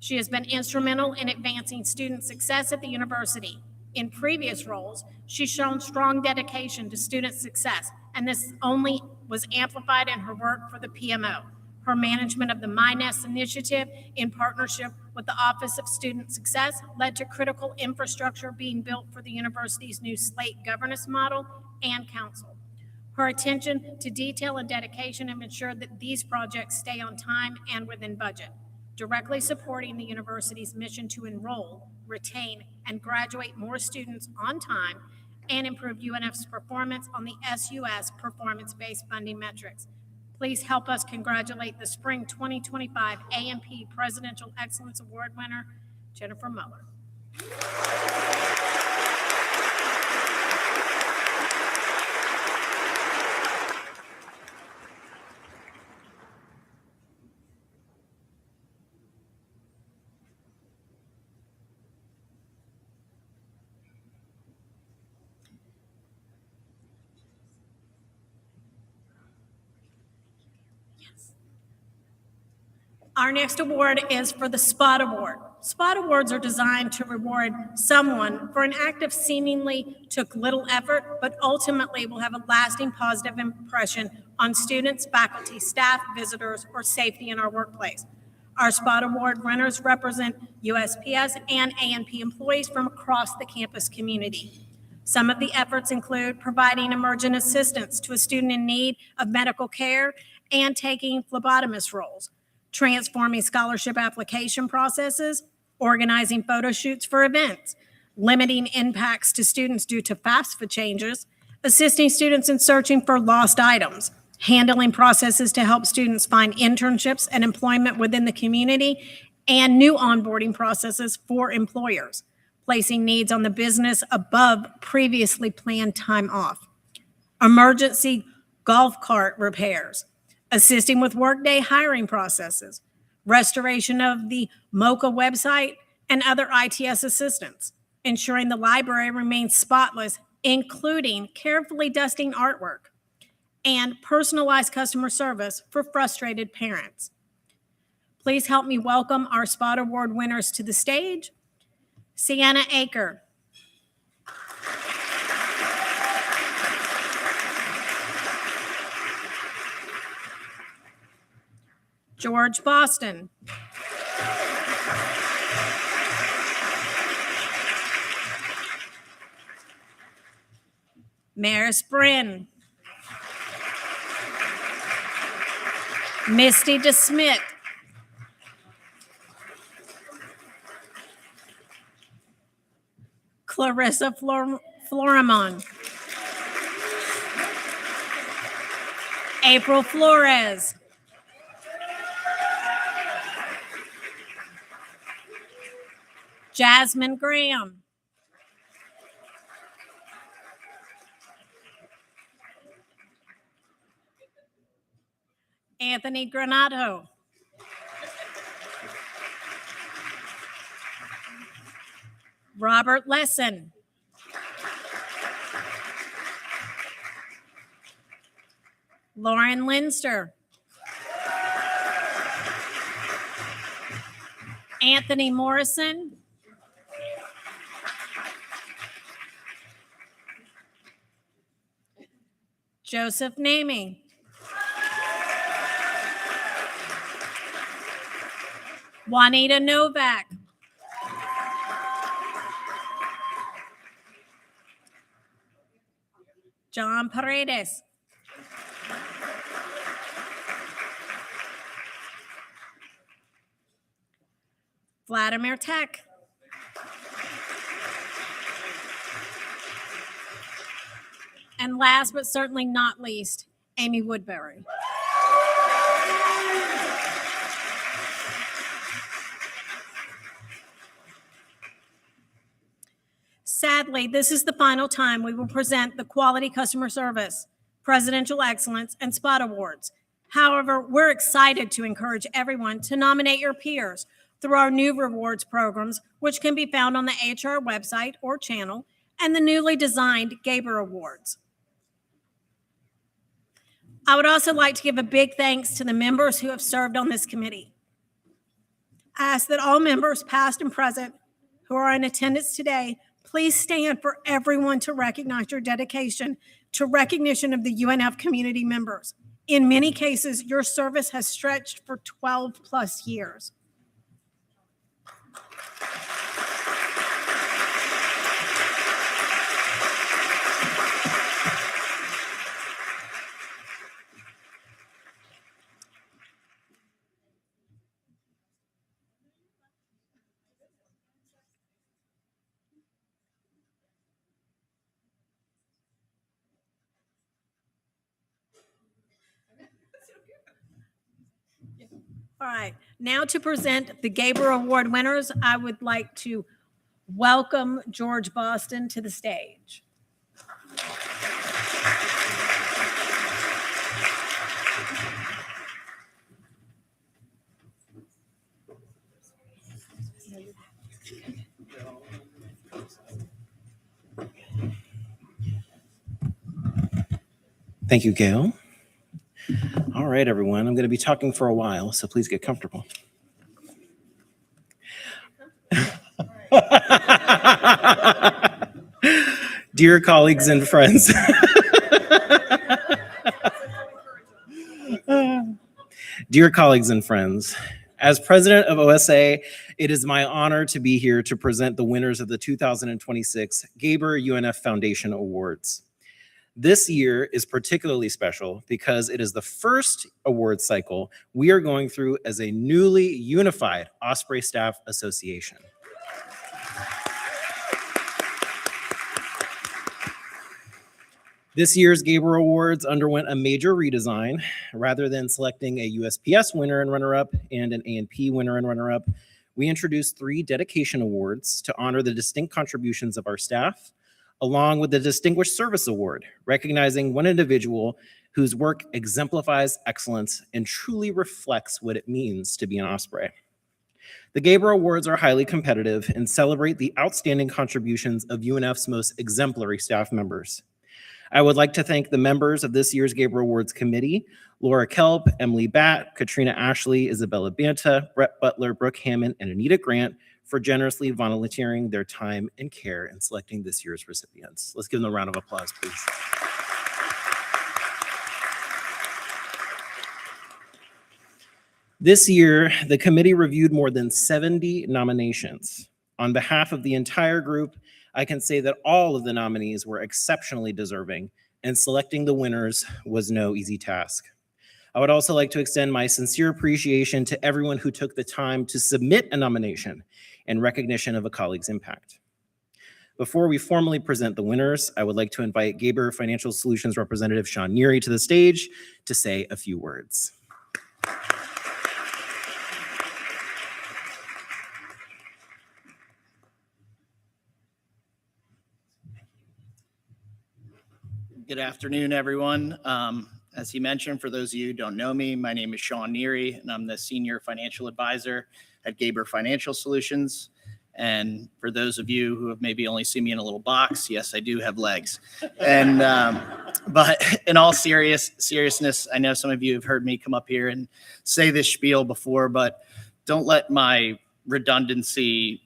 She has been instrumental in advancing student success at the university. In previous roles, she's shown strong dedication to student success, and this only was amplified in her work for the PMO. Her management of the MyNest initiative in partnership with the Office of Student Success led to critical infrastructure being built for the university's new Slate governance model and council. Her attention to detail and dedication have ensured that these projects stay on time and within budget, directly supporting the university's mission to enroll, retain, and graduate more students on time and improve UNF's performance on the SUS performance-based funding metrics. Please help us congratulate the Spring 2025 A&P Presidential Excellence Award winner, Jennifer Muller. Our next award is for the Spot Award. Spot Awards are designed to reward someone for an act that seemingly took little effort, but ultimately will have a lasting positive impression on students, faculty, staff, visitors, or safety in our workplace. Our SPOT Award winners represent USPS and A&P employees from across the campus community. Some of the efforts include providing emergent assistance to a student in need of medical care and taking phlebotomist roles, transforming scholarship application processes, organizing photo shoots for events, limiting impacts to students due to FAFSA changes, assisting students in searching for lost items, handling processes to help students find internships and employment within the community, and new onboarding processes for employers, placing needs on the business above previously planned time off, emergency golf cart repairs, assisting with workday hiring processes, restoration of the MOCA website, and other ITS assistance, ensuring the library remains spotless, including carefully dusting artwork, and personalized customer service for frustrated parents. Please help me welcome our SPOT Award winners to the stage. Sienna Aker. George Boston. Maris Bryn. Misty DeSmit. Clarissa Florimon. April Flores. Jasmine Graham. Anthony Granato. Robert Lesson. Lauren Linster. Anthony Morrison. Joseph Naming. Juanita Novak. John Paredes. Vladimir Tech. And last but certainly not least, Amy Woodbury. Sadly, this is the final time we will present the Quality Customer Service, Presidential Excellence, and SPOT Awards. However, we're excited to encourage everyone to nominate your peers through our new rewards programs, which can be found on the HR website or channel, and the newly designed Gaber Awards. I would also like to give a big thanks to the members who have served on this committee. I ask that all members, past and present, who are in attendance today, please stand for everyone to recognize your dedication to recognition of the UNF community members. In many cases, your service has stretched for 12 plus years. All right, now to present the Gaber Award winners, I would like to welcome George Boston to the stage. Thank you, Gail. All right, everyone. I'm going to be talking for a while, so please get comfortable. Dear colleagues and friends. Dear colleagues and friends, as president of OSA, it is my honor to be here to present the winners of the 2026 Gaber UNF Foundation Awards. This year is particularly special because it is the first award cycle we are going through as a newly unified Osprey Staff Association. This year's Gaber Awards underwent a major redesign. Rather than selecting a USPS winner and runner-up and an A&P winner and runner-up, we introduced 3 dedication awards to honor the distinct contributions of our staff, along with the Distinguished Service Award, recognizing one individual whose work exemplifies excellence and truly reflects what it means to be an Osprey. The Gaber Awards are highly competitive and celebrate the outstanding contributions of UNF's most exemplary staff members. I would like to thank the members of this year's Gaber Awards committee, Laura Kelp, Emily Batt, Katrina Ashley, Isabella Banta, Brett Butler, Brooke Hammond, and Anita Grant for generously volunteering their time and care in selecting this year's recipients. Let's give them a round of applause, please. This year, the committee reviewed more than 70 nominations. On behalf of the entire group, I can say that all of the nominees were exceptionally deserving, and selecting the winners was no easy task. I would also like to extend my sincere appreciation to everyone who took the time to submit a nomination in recognition of a colleague's impact. Before we formally present the winners, I would like to invite Gaber Financial Solutions representative Sean Neary to the stage to say a few words. Good afternoon, everyone. As he mentioned, for those of you who don't know me, my name is Sean Neary, and I'm the Senior Financial Advisor at Gaber Financial Solutions. And for those of you who have maybe only seen me in a little box, yes, I do have legs. And but in all seriousness, I know some of you have heard me come up here and say this spiel before, but don't let my redundancy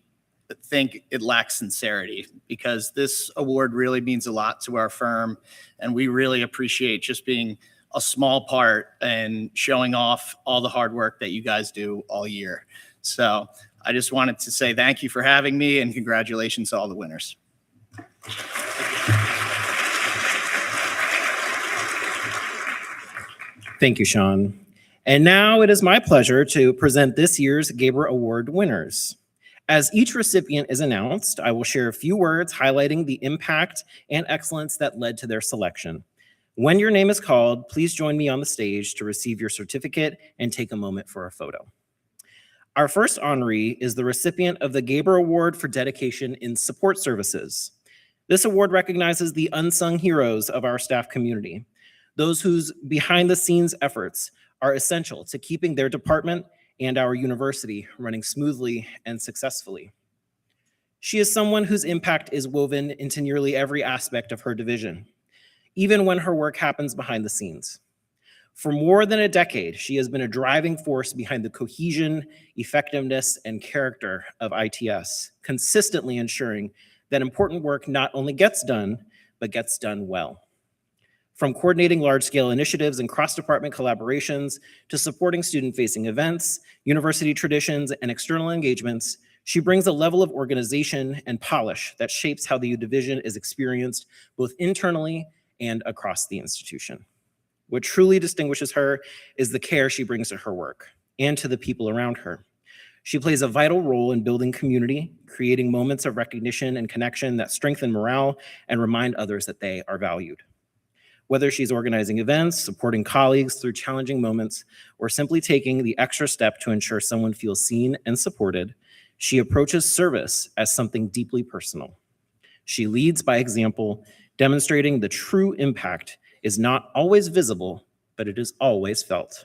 think it lacks sincerity, because this award really means a lot to our firm, and we really appreciate just being a small part and showing off all the hard work that you guys do all year. So I just wanted to say thank you for having me, and congratulations to all the winners. Thank you, Sean. And now it is my pleasure to present this year's Gaber Award winners. As each recipient is announced, I will share a few words highlighting the impact and excellence that led to their selection. When your name is called, please join me on the stage to receive your certificate and take a moment for a photo. Our first honoree is the recipient of the Gaber Award for Dedication in Support Services. This award recognizes the unsung heroes of our staff community, those whose behind-the-scenes efforts are essential to keeping their department and our university running smoothly and successfully. She is someone whose impact is woven into nearly every aspect of her division, even when her work happens behind the scenes. For more than a decade, she has been a driving force behind the cohesion, effectiveness, and character of ITS, consistently ensuring that important work not only gets done, but gets done well. From coordinating large-scale initiatives and cross-department collaborations to supporting student-facing events, university traditions, and external engagements, she brings a level of organization and polish that shapes how the division is experienced both internally and across the institution. What truly distinguishes her is the care she brings to her work and to the people around her. She plays a vital role in building community, creating moments of recognition and connection that strengthen morale and remind others that they are valued. Whether she's organizing events, supporting colleagues through challenging moments, or simply taking the extra step to ensure someone feels seen and supported, she approaches service as something deeply personal. She leads by example, demonstrating the true impact is not always visible, but it is always felt.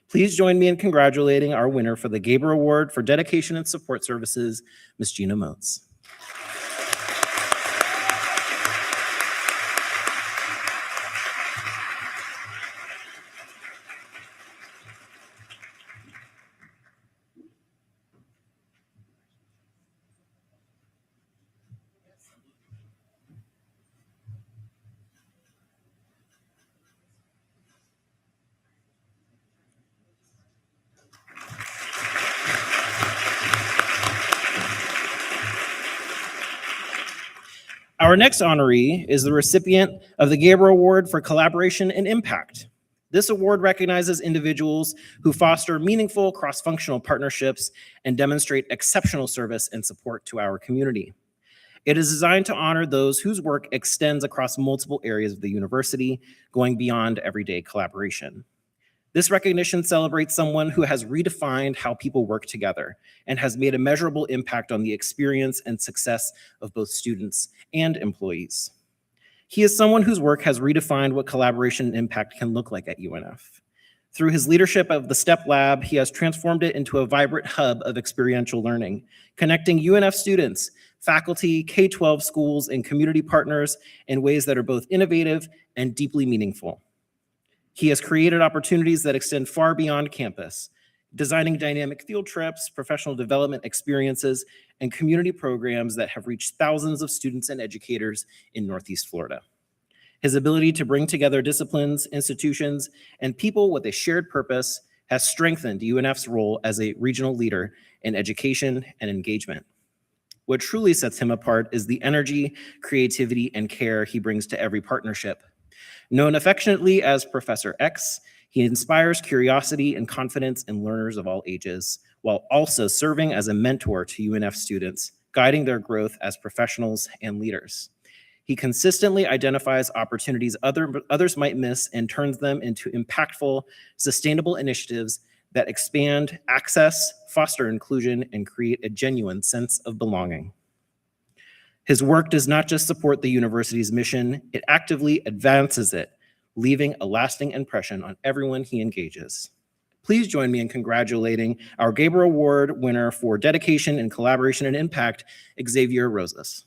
Please join me in congratulating our winner for the Gaber Award for Dedication and Support Services, Ms. Gina Moats. Our next honoree is the recipient of the Gabriel Award for Collaboration and Impact. This award recognizes individuals who foster meaningful cross-functional partnerships and demonstrate exceptional service and support to our community. It is designed to honor those whose work extends across multiple areas of the university, going beyond everyday collaboration. This recognition celebrates someone who has redefined how people work together and has made a measurable impact on the experience and success of both students and employees. He is someone whose work has redefined what collaboration and impact can look like at UNF. Through his leadership of the STEP Lab, he has transformed it into a vibrant hub of experiential learning, connecting UNF students, faculty, K-12 schools, and community partners in ways that are both innovative and deeply meaningful. He has created opportunities that extend far beyond campus, designing dynamic field trips, professional development experiences, and community programs that have reached thousands of students and educators in Northeast Florida. His ability to bring together disciplines, institutions, and people with a shared purpose has strengthened UNF's role as a regional leader in education and engagement. What truly sets him apart is the energy, creativity, and care he brings to every partnership. Known affectionately as Professor X, he inspires curiosity and confidence in learners of all ages, while also serving as a mentor to UNF students, guiding their growth as professionals and leaders. He consistently identifies opportunities others might miss and turns them into impactful, sustainable initiatives that expand access, foster inclusion, and create a genuine sense of belonging. His work does not just support the university's mission, it actively advances it, leaving a lasting impression on everyone he engages. Please join me in congratulating our Gabriel Award winner for dedication and collaboration and impact, Xavier Rosas.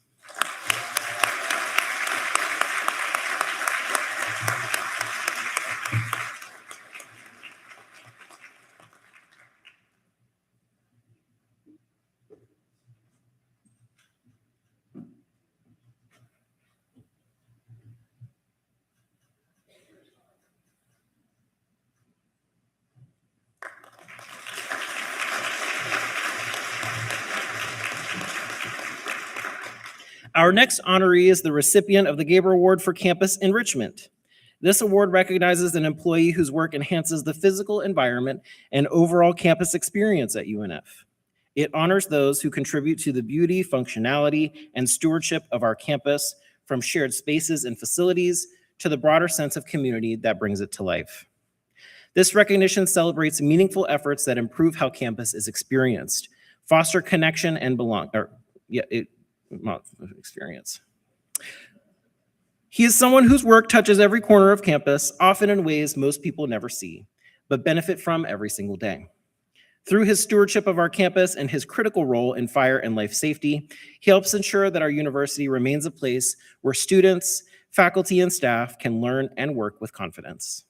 Our next honoree is the recipient of the Gabriel Award for Campus Enrichment. This award recognizes an employee whose work enhances the physical environment and overall campus experience at UNF. It honors those who contribute to the beauty, functionality, and stewardship of our campus, from shared spaces and facilities to the broader sense of community that brings it to life. This recognition celebrates meaningful efforts that improve how campus is experienced, foster connection and experience. He is someone whose work touches every corner of campus, often in ways most people never see, but benefit from every single day. Through his stewardship of our campus and his critical role in fire and life safety, he helps ensure that our university remains a place where students, faculty, and staff can learn and work with confidence.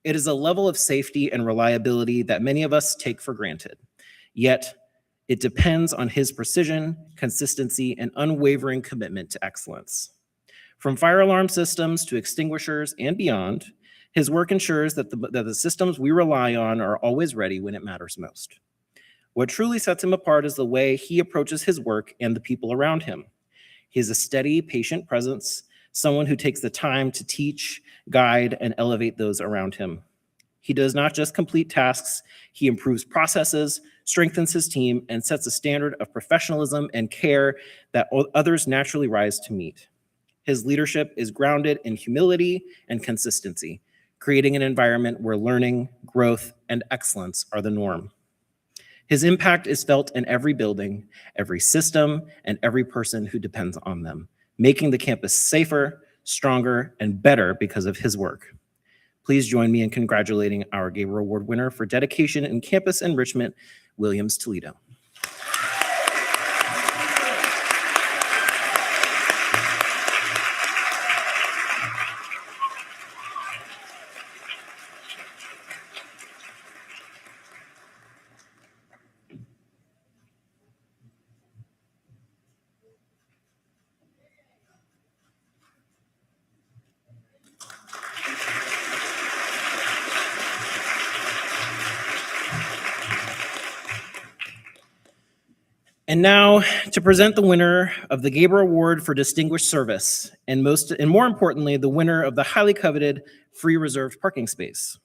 It is a level of safety and reliability that many of us take for granted, yet it depends on his precision, consistency, and unwavering commitment to excellence. From fire alarm systems to extinguishers and beyond, his work ensures that the systems we rely on are always ready when it matters most. What truly sets him apart is the way he approaches his work and the people around him. He is a steady, patient presence, someone who takes the time to teach, guide, and elevate those around him. He does not just complete tasks, he improves processes, strengthens his team, and sets a standard of professionalism and care that others naturally rise to meet. His leadership is grounded in humility and consistency, creating an environment where learning, growth, and excellence are the norm. His impact is felt in every building, every system, and every person who depends on them, making the campus safer, stronger, and better because of his work. Please join me in congratulating our Gabriel Award winner for dedication in campus enrichment, Williams Toledo. And now to present the winner of the Gaber Award for Distinguished Service, and more importantly, the winner of the highly coveted free reserved parking space.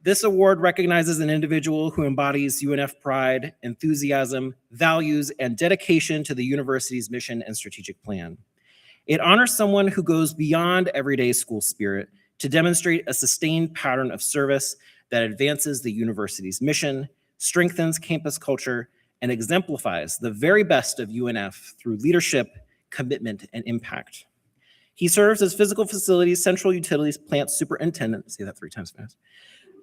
This award recognizes an individual who embodies UNF pride, enthusiasm, values, and dedication to the university's mission and strategic plan. It honors someone who goes beyond everyday school spirit to demonstrate a sustained pattern of service that advances the university's mission, strengthens campus culture, and exemplifies the very best of UNF through leadership, commitment, and impact. He serves as Physical Facilities Central Utilities Plant Superintendent, say that 3 times fast,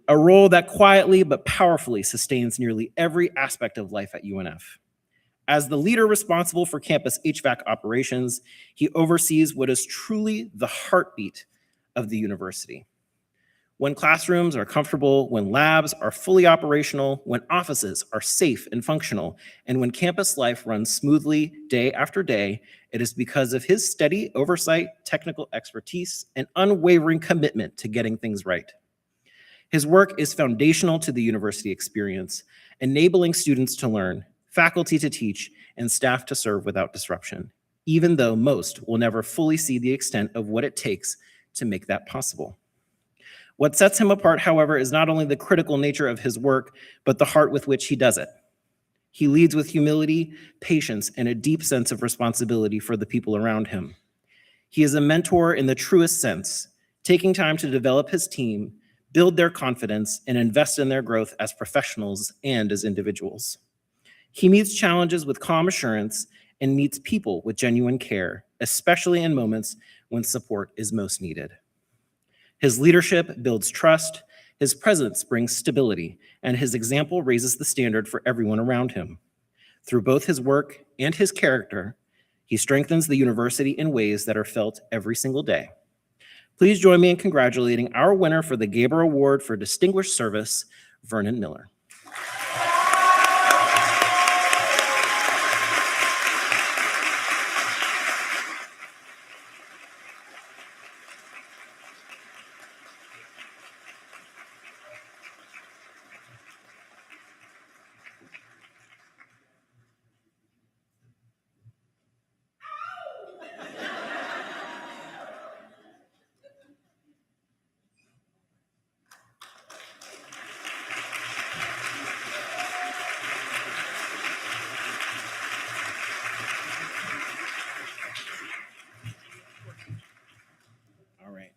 a role that quietly but powerfully sustains nearly every aspect of life at UNF. As the leader responsible for campus HVAC operations, he oversees what is truly the heartbeat of the university. When classrooms are comfortable, when labs are fully operational, when offices are safe and functional, and when campus life runs smoothly day after day, it is because of his steady oversight, technical expertise, and unwavering commitment to getting things right. His work is foundational to the university experience, enabling students to learn, faculty to teach, and staff to serve without disruption, even though most will never fully see the extent of what it takes to make that possible. What sets him apart, however, is not only the critical nature of his work, but the heart with which he does it. He leads with humility, patience, and a deep sense of responsibility for the people around him. He is a mentor in the truest sense, taking time to develop his team, build their confidence, and invest in their growth as professionals and as individuals. He meets challenges with calm assurance and meets people with genuine care, especially in moments when support is most needed. His leadership builds trust, his presence brings stability, and his example raises the standard for everyone around him. Through both his work and his character, he strengthens the university in ways that are felt every single day. Please join me in congratulating our winner for the Gaber Award for Distinguished Service, Vernon Miller. All right.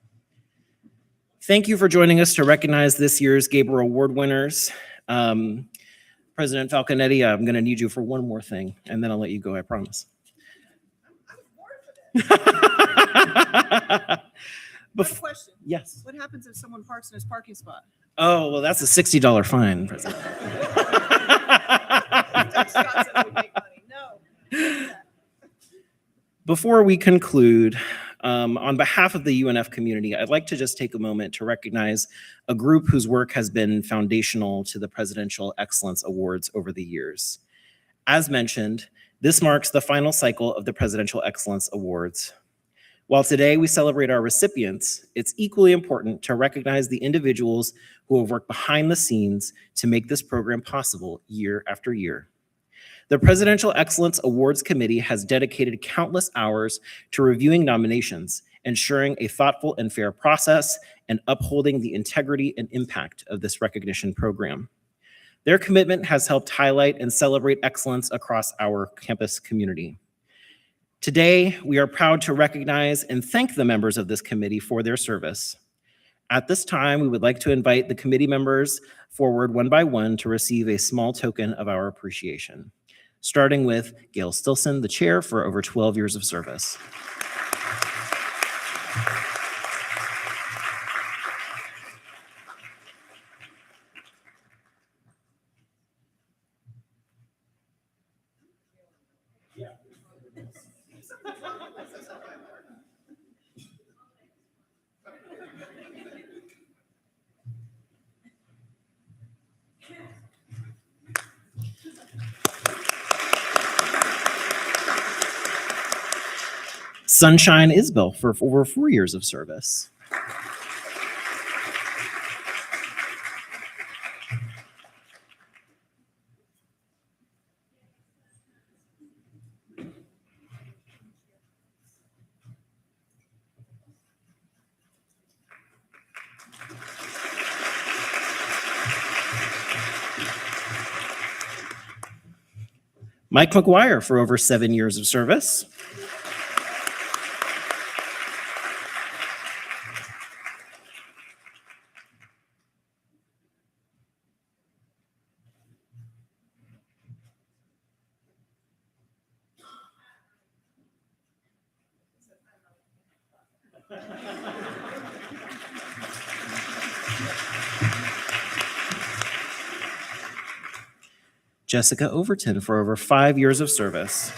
Thank you for joining us to recognize this year's Gaber Award winners. President Falconetti, I'm going to need you for one more thing, and then I'll let you go, I promise. Question. Yes. What happens if someone parks in his parking spot? Oh, well, that's a $60 fine, President. Scott said we'd make money. No. Before we conclude, on behalf of the UNF community, I'd like to just take a moment to recognize a group whose work has been foundational to the Presidential Excellence Awards over the years. As mentioned, this marks the final cycle of the Presidential Excellence Awards. While today we celebrate our recipients, it's equally important to recognize the individuals who have worked behind the scenes to make this program possible year after year. The Presidential Excellence Awards Committee has dedicated countless hours to reviewing nominations, ensuring a thoughtful and fair process, and upholding the integrity and impact of this recognition program. Their commitment has helped highlight and celebrate excellence across our campus community. Today, we are proud to recognize and thank the members of this committee for their service. At this time, we would like to invite the committee members forward one by one to receive a small token of our appreciation, starting with Gail Stilson, the chair for over 12 years of service. Sunshine Isbell for over 4 years of service. Mike McGuire for over 7 years of service. Jessica Overton for over 5 years of service.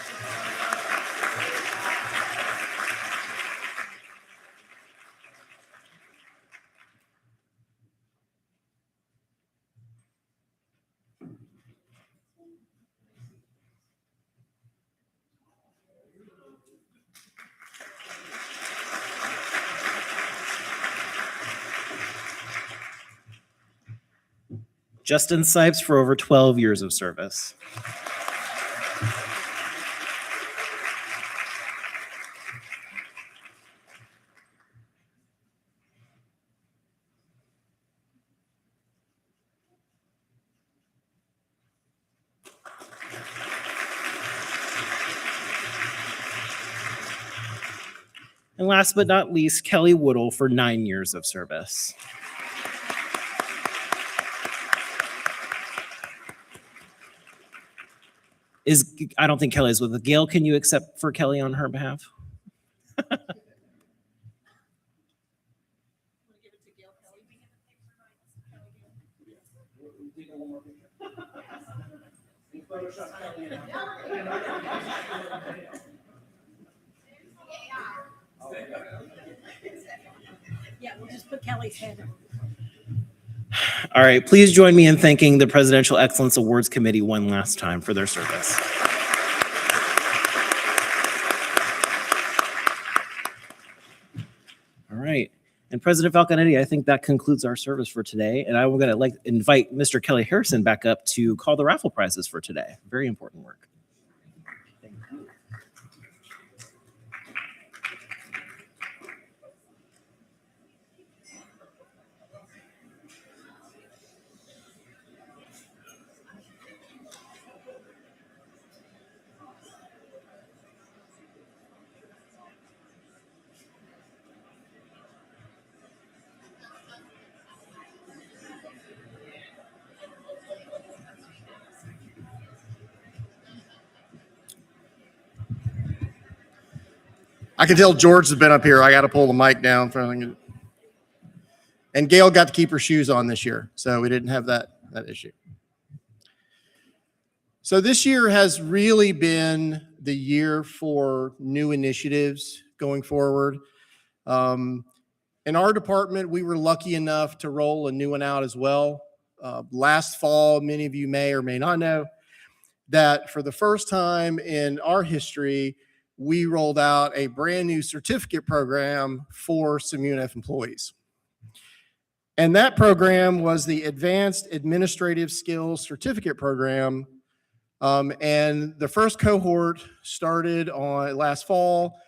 Justin Sipes for over 12 years of service. And last but not least, Kelly Woodall for 9 years of service. I don't think Kelly is with us. Gail, can you accept for Kelly on her behalf? Yeah, we'll just put Kelly's head in. All right, please join me in thanking the Presidential Excellence Awards Committee one last time for their service. All right, and President Falconetti, I think that concludes our service for today, and I'm going to invite Mr. Kelly Harrison back up to call the raffle prizes for today. Very important work. I can tell George has been up here. I got to pull the mic down. And Gail got to keep her shoes on this year, so we didn't have that issue. So this year has really been the year for new initiatives going forward. In our department, we were lucky enough to roll a new one out as well. Last fall, many of you may or may not know that for the first time in our history, we rolled out a brand new certificate program for some UNF employees. And that program was the Advanced Administrative Skills Certificate Program. And the first cohort started on last fall,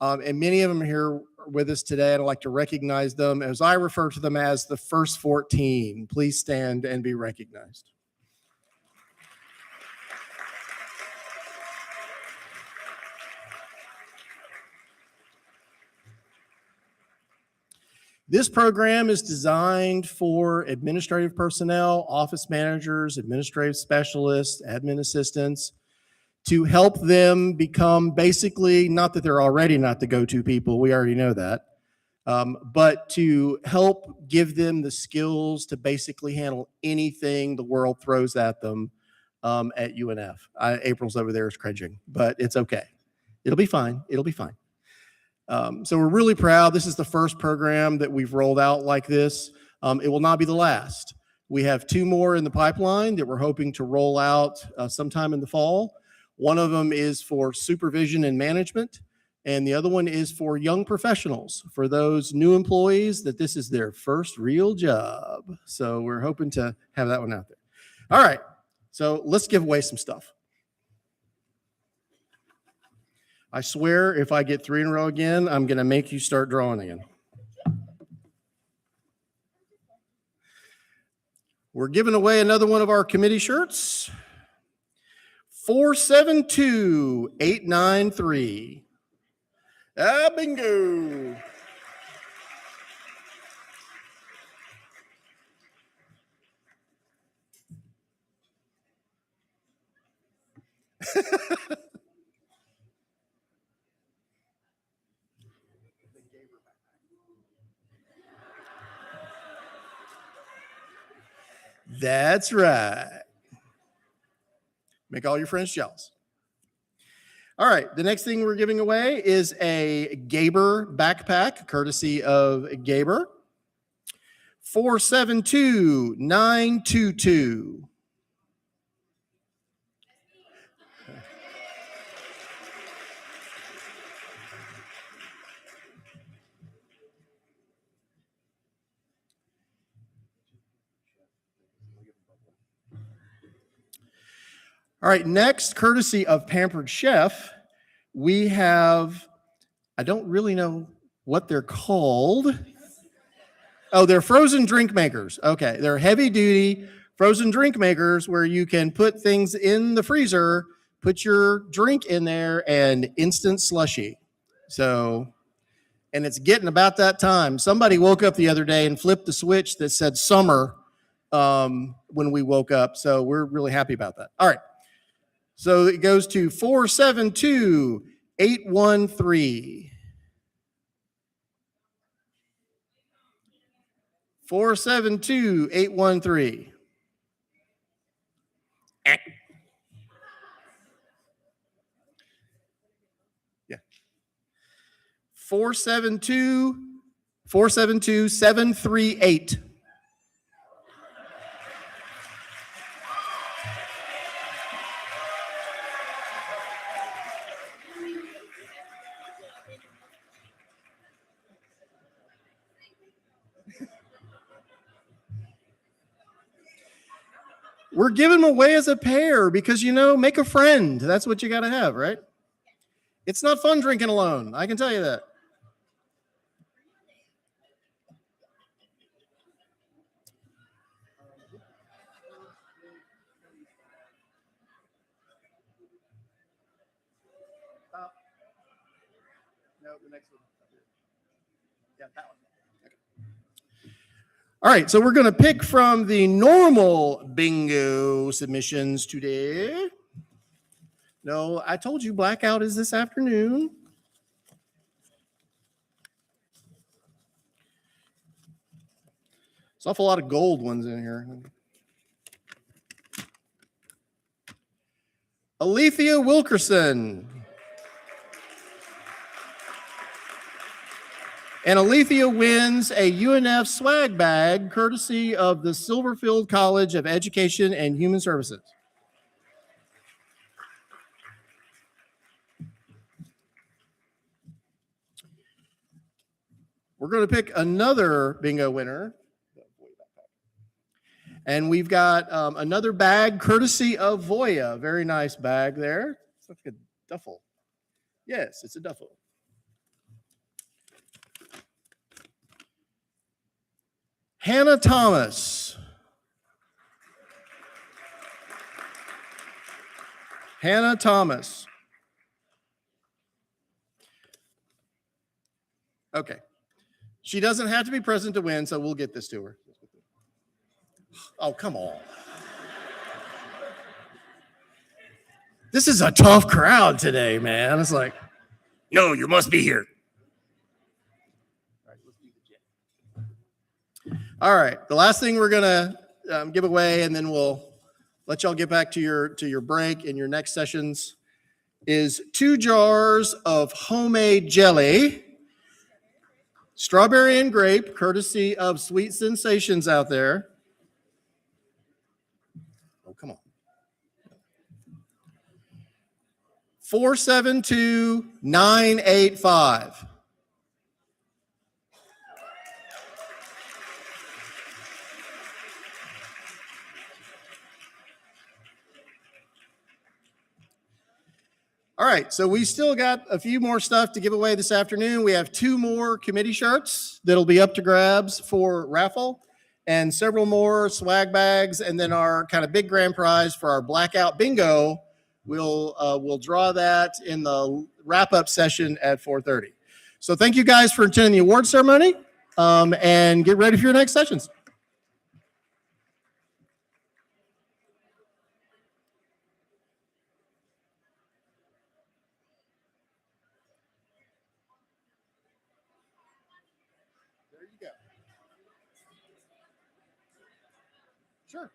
and many of them are here with us today. I'd like to recognize them as I refer to them as the first 14. Please stand and be recognized. This program is designed for administrative personnel, office managers, administrative specialists, admin assistants, to help them become basically, not that they're already not the go-to people, we already know that, but to help give them the skills to basically handle anything the world throws at them at UNF. April's over there is cringing, but it's okay. It'll be fine. It'll be fine. So we're really proud. This is the first program that we've rolled out like this. It will not be the last. We have 2 more in the pipeline that we're hoping to roll out sometime in the fall. One of them is for supervision and management, and the other one is for young professionals, for those new employees that this is their first real job. So we're hoping to have that one out there. All right, so let's give away some stuff. I swear if I get 3 in a row again, I'm going to make you start drawing again. We're giving away another one of our committee shirts. 472893. Bingo. That's right. Make all your friends jealous. All right, the next thing we're giving away is a Gaber backpack, courtesy of Gaber. 472922. All right, next, courtesy of Pampered Chef, we have, I don't really know what they're called. Oh, they're frozen drink makers. Okay, they're heavy duty frozen drink makers where you can put things in the freezer, put your drink in there, and instant slushy. So, and it's getting about that time. Somebody woke up the other day and flipped the switch that said summer when we woke up. So we're really happy about that. All right. So it goes to 472813. 472813. Yeah. 472738. We're giving them away as a pair because, make a friend. That's what you got to have, right? It's not fun drinking alone. I can tell you that. No, the next one. Yeah, that one. All right, so we're going to pick from the normal bingo submissions today. No, I told you blackout is this afternoon. There's an awful lot of gold ones in here. Alethea Wilkerson. And Alethea wins a UNF swag bag courtesy of the Silverfield College of Education and Human Services. We're going to pick another bingo winner. And we've got another bag courtesy of Voya. Very nice bag there. It's like a duffel. Yes, it's a duffel. Hannah Thomas. Hannah Thomas. Okay. She doesn't have to be present to win, so we'll get this to her. Oh, come on. This is a tough crowd today, man. It's like, no, you must be here. All right, the last thing we're gonna give away, and then we'll let y'all get back to your break and your next sessions, is 2 jars of homemade jelly, strawberry and grape, courtesy of Sweet Sensations out there. Oh, come on. 472985. All right, so we still got a few more stuff to give away this afternoon. We have 2 more committee shirts that'll be up to grabs for raffle, and several more swag bags, and then our kind of big grand prize for our blackout bingo we'll draw that in the wrap-up session at 4:30. So thank you guys for attending the award ceremony, and get ready for your next sessions. There you go. Sure.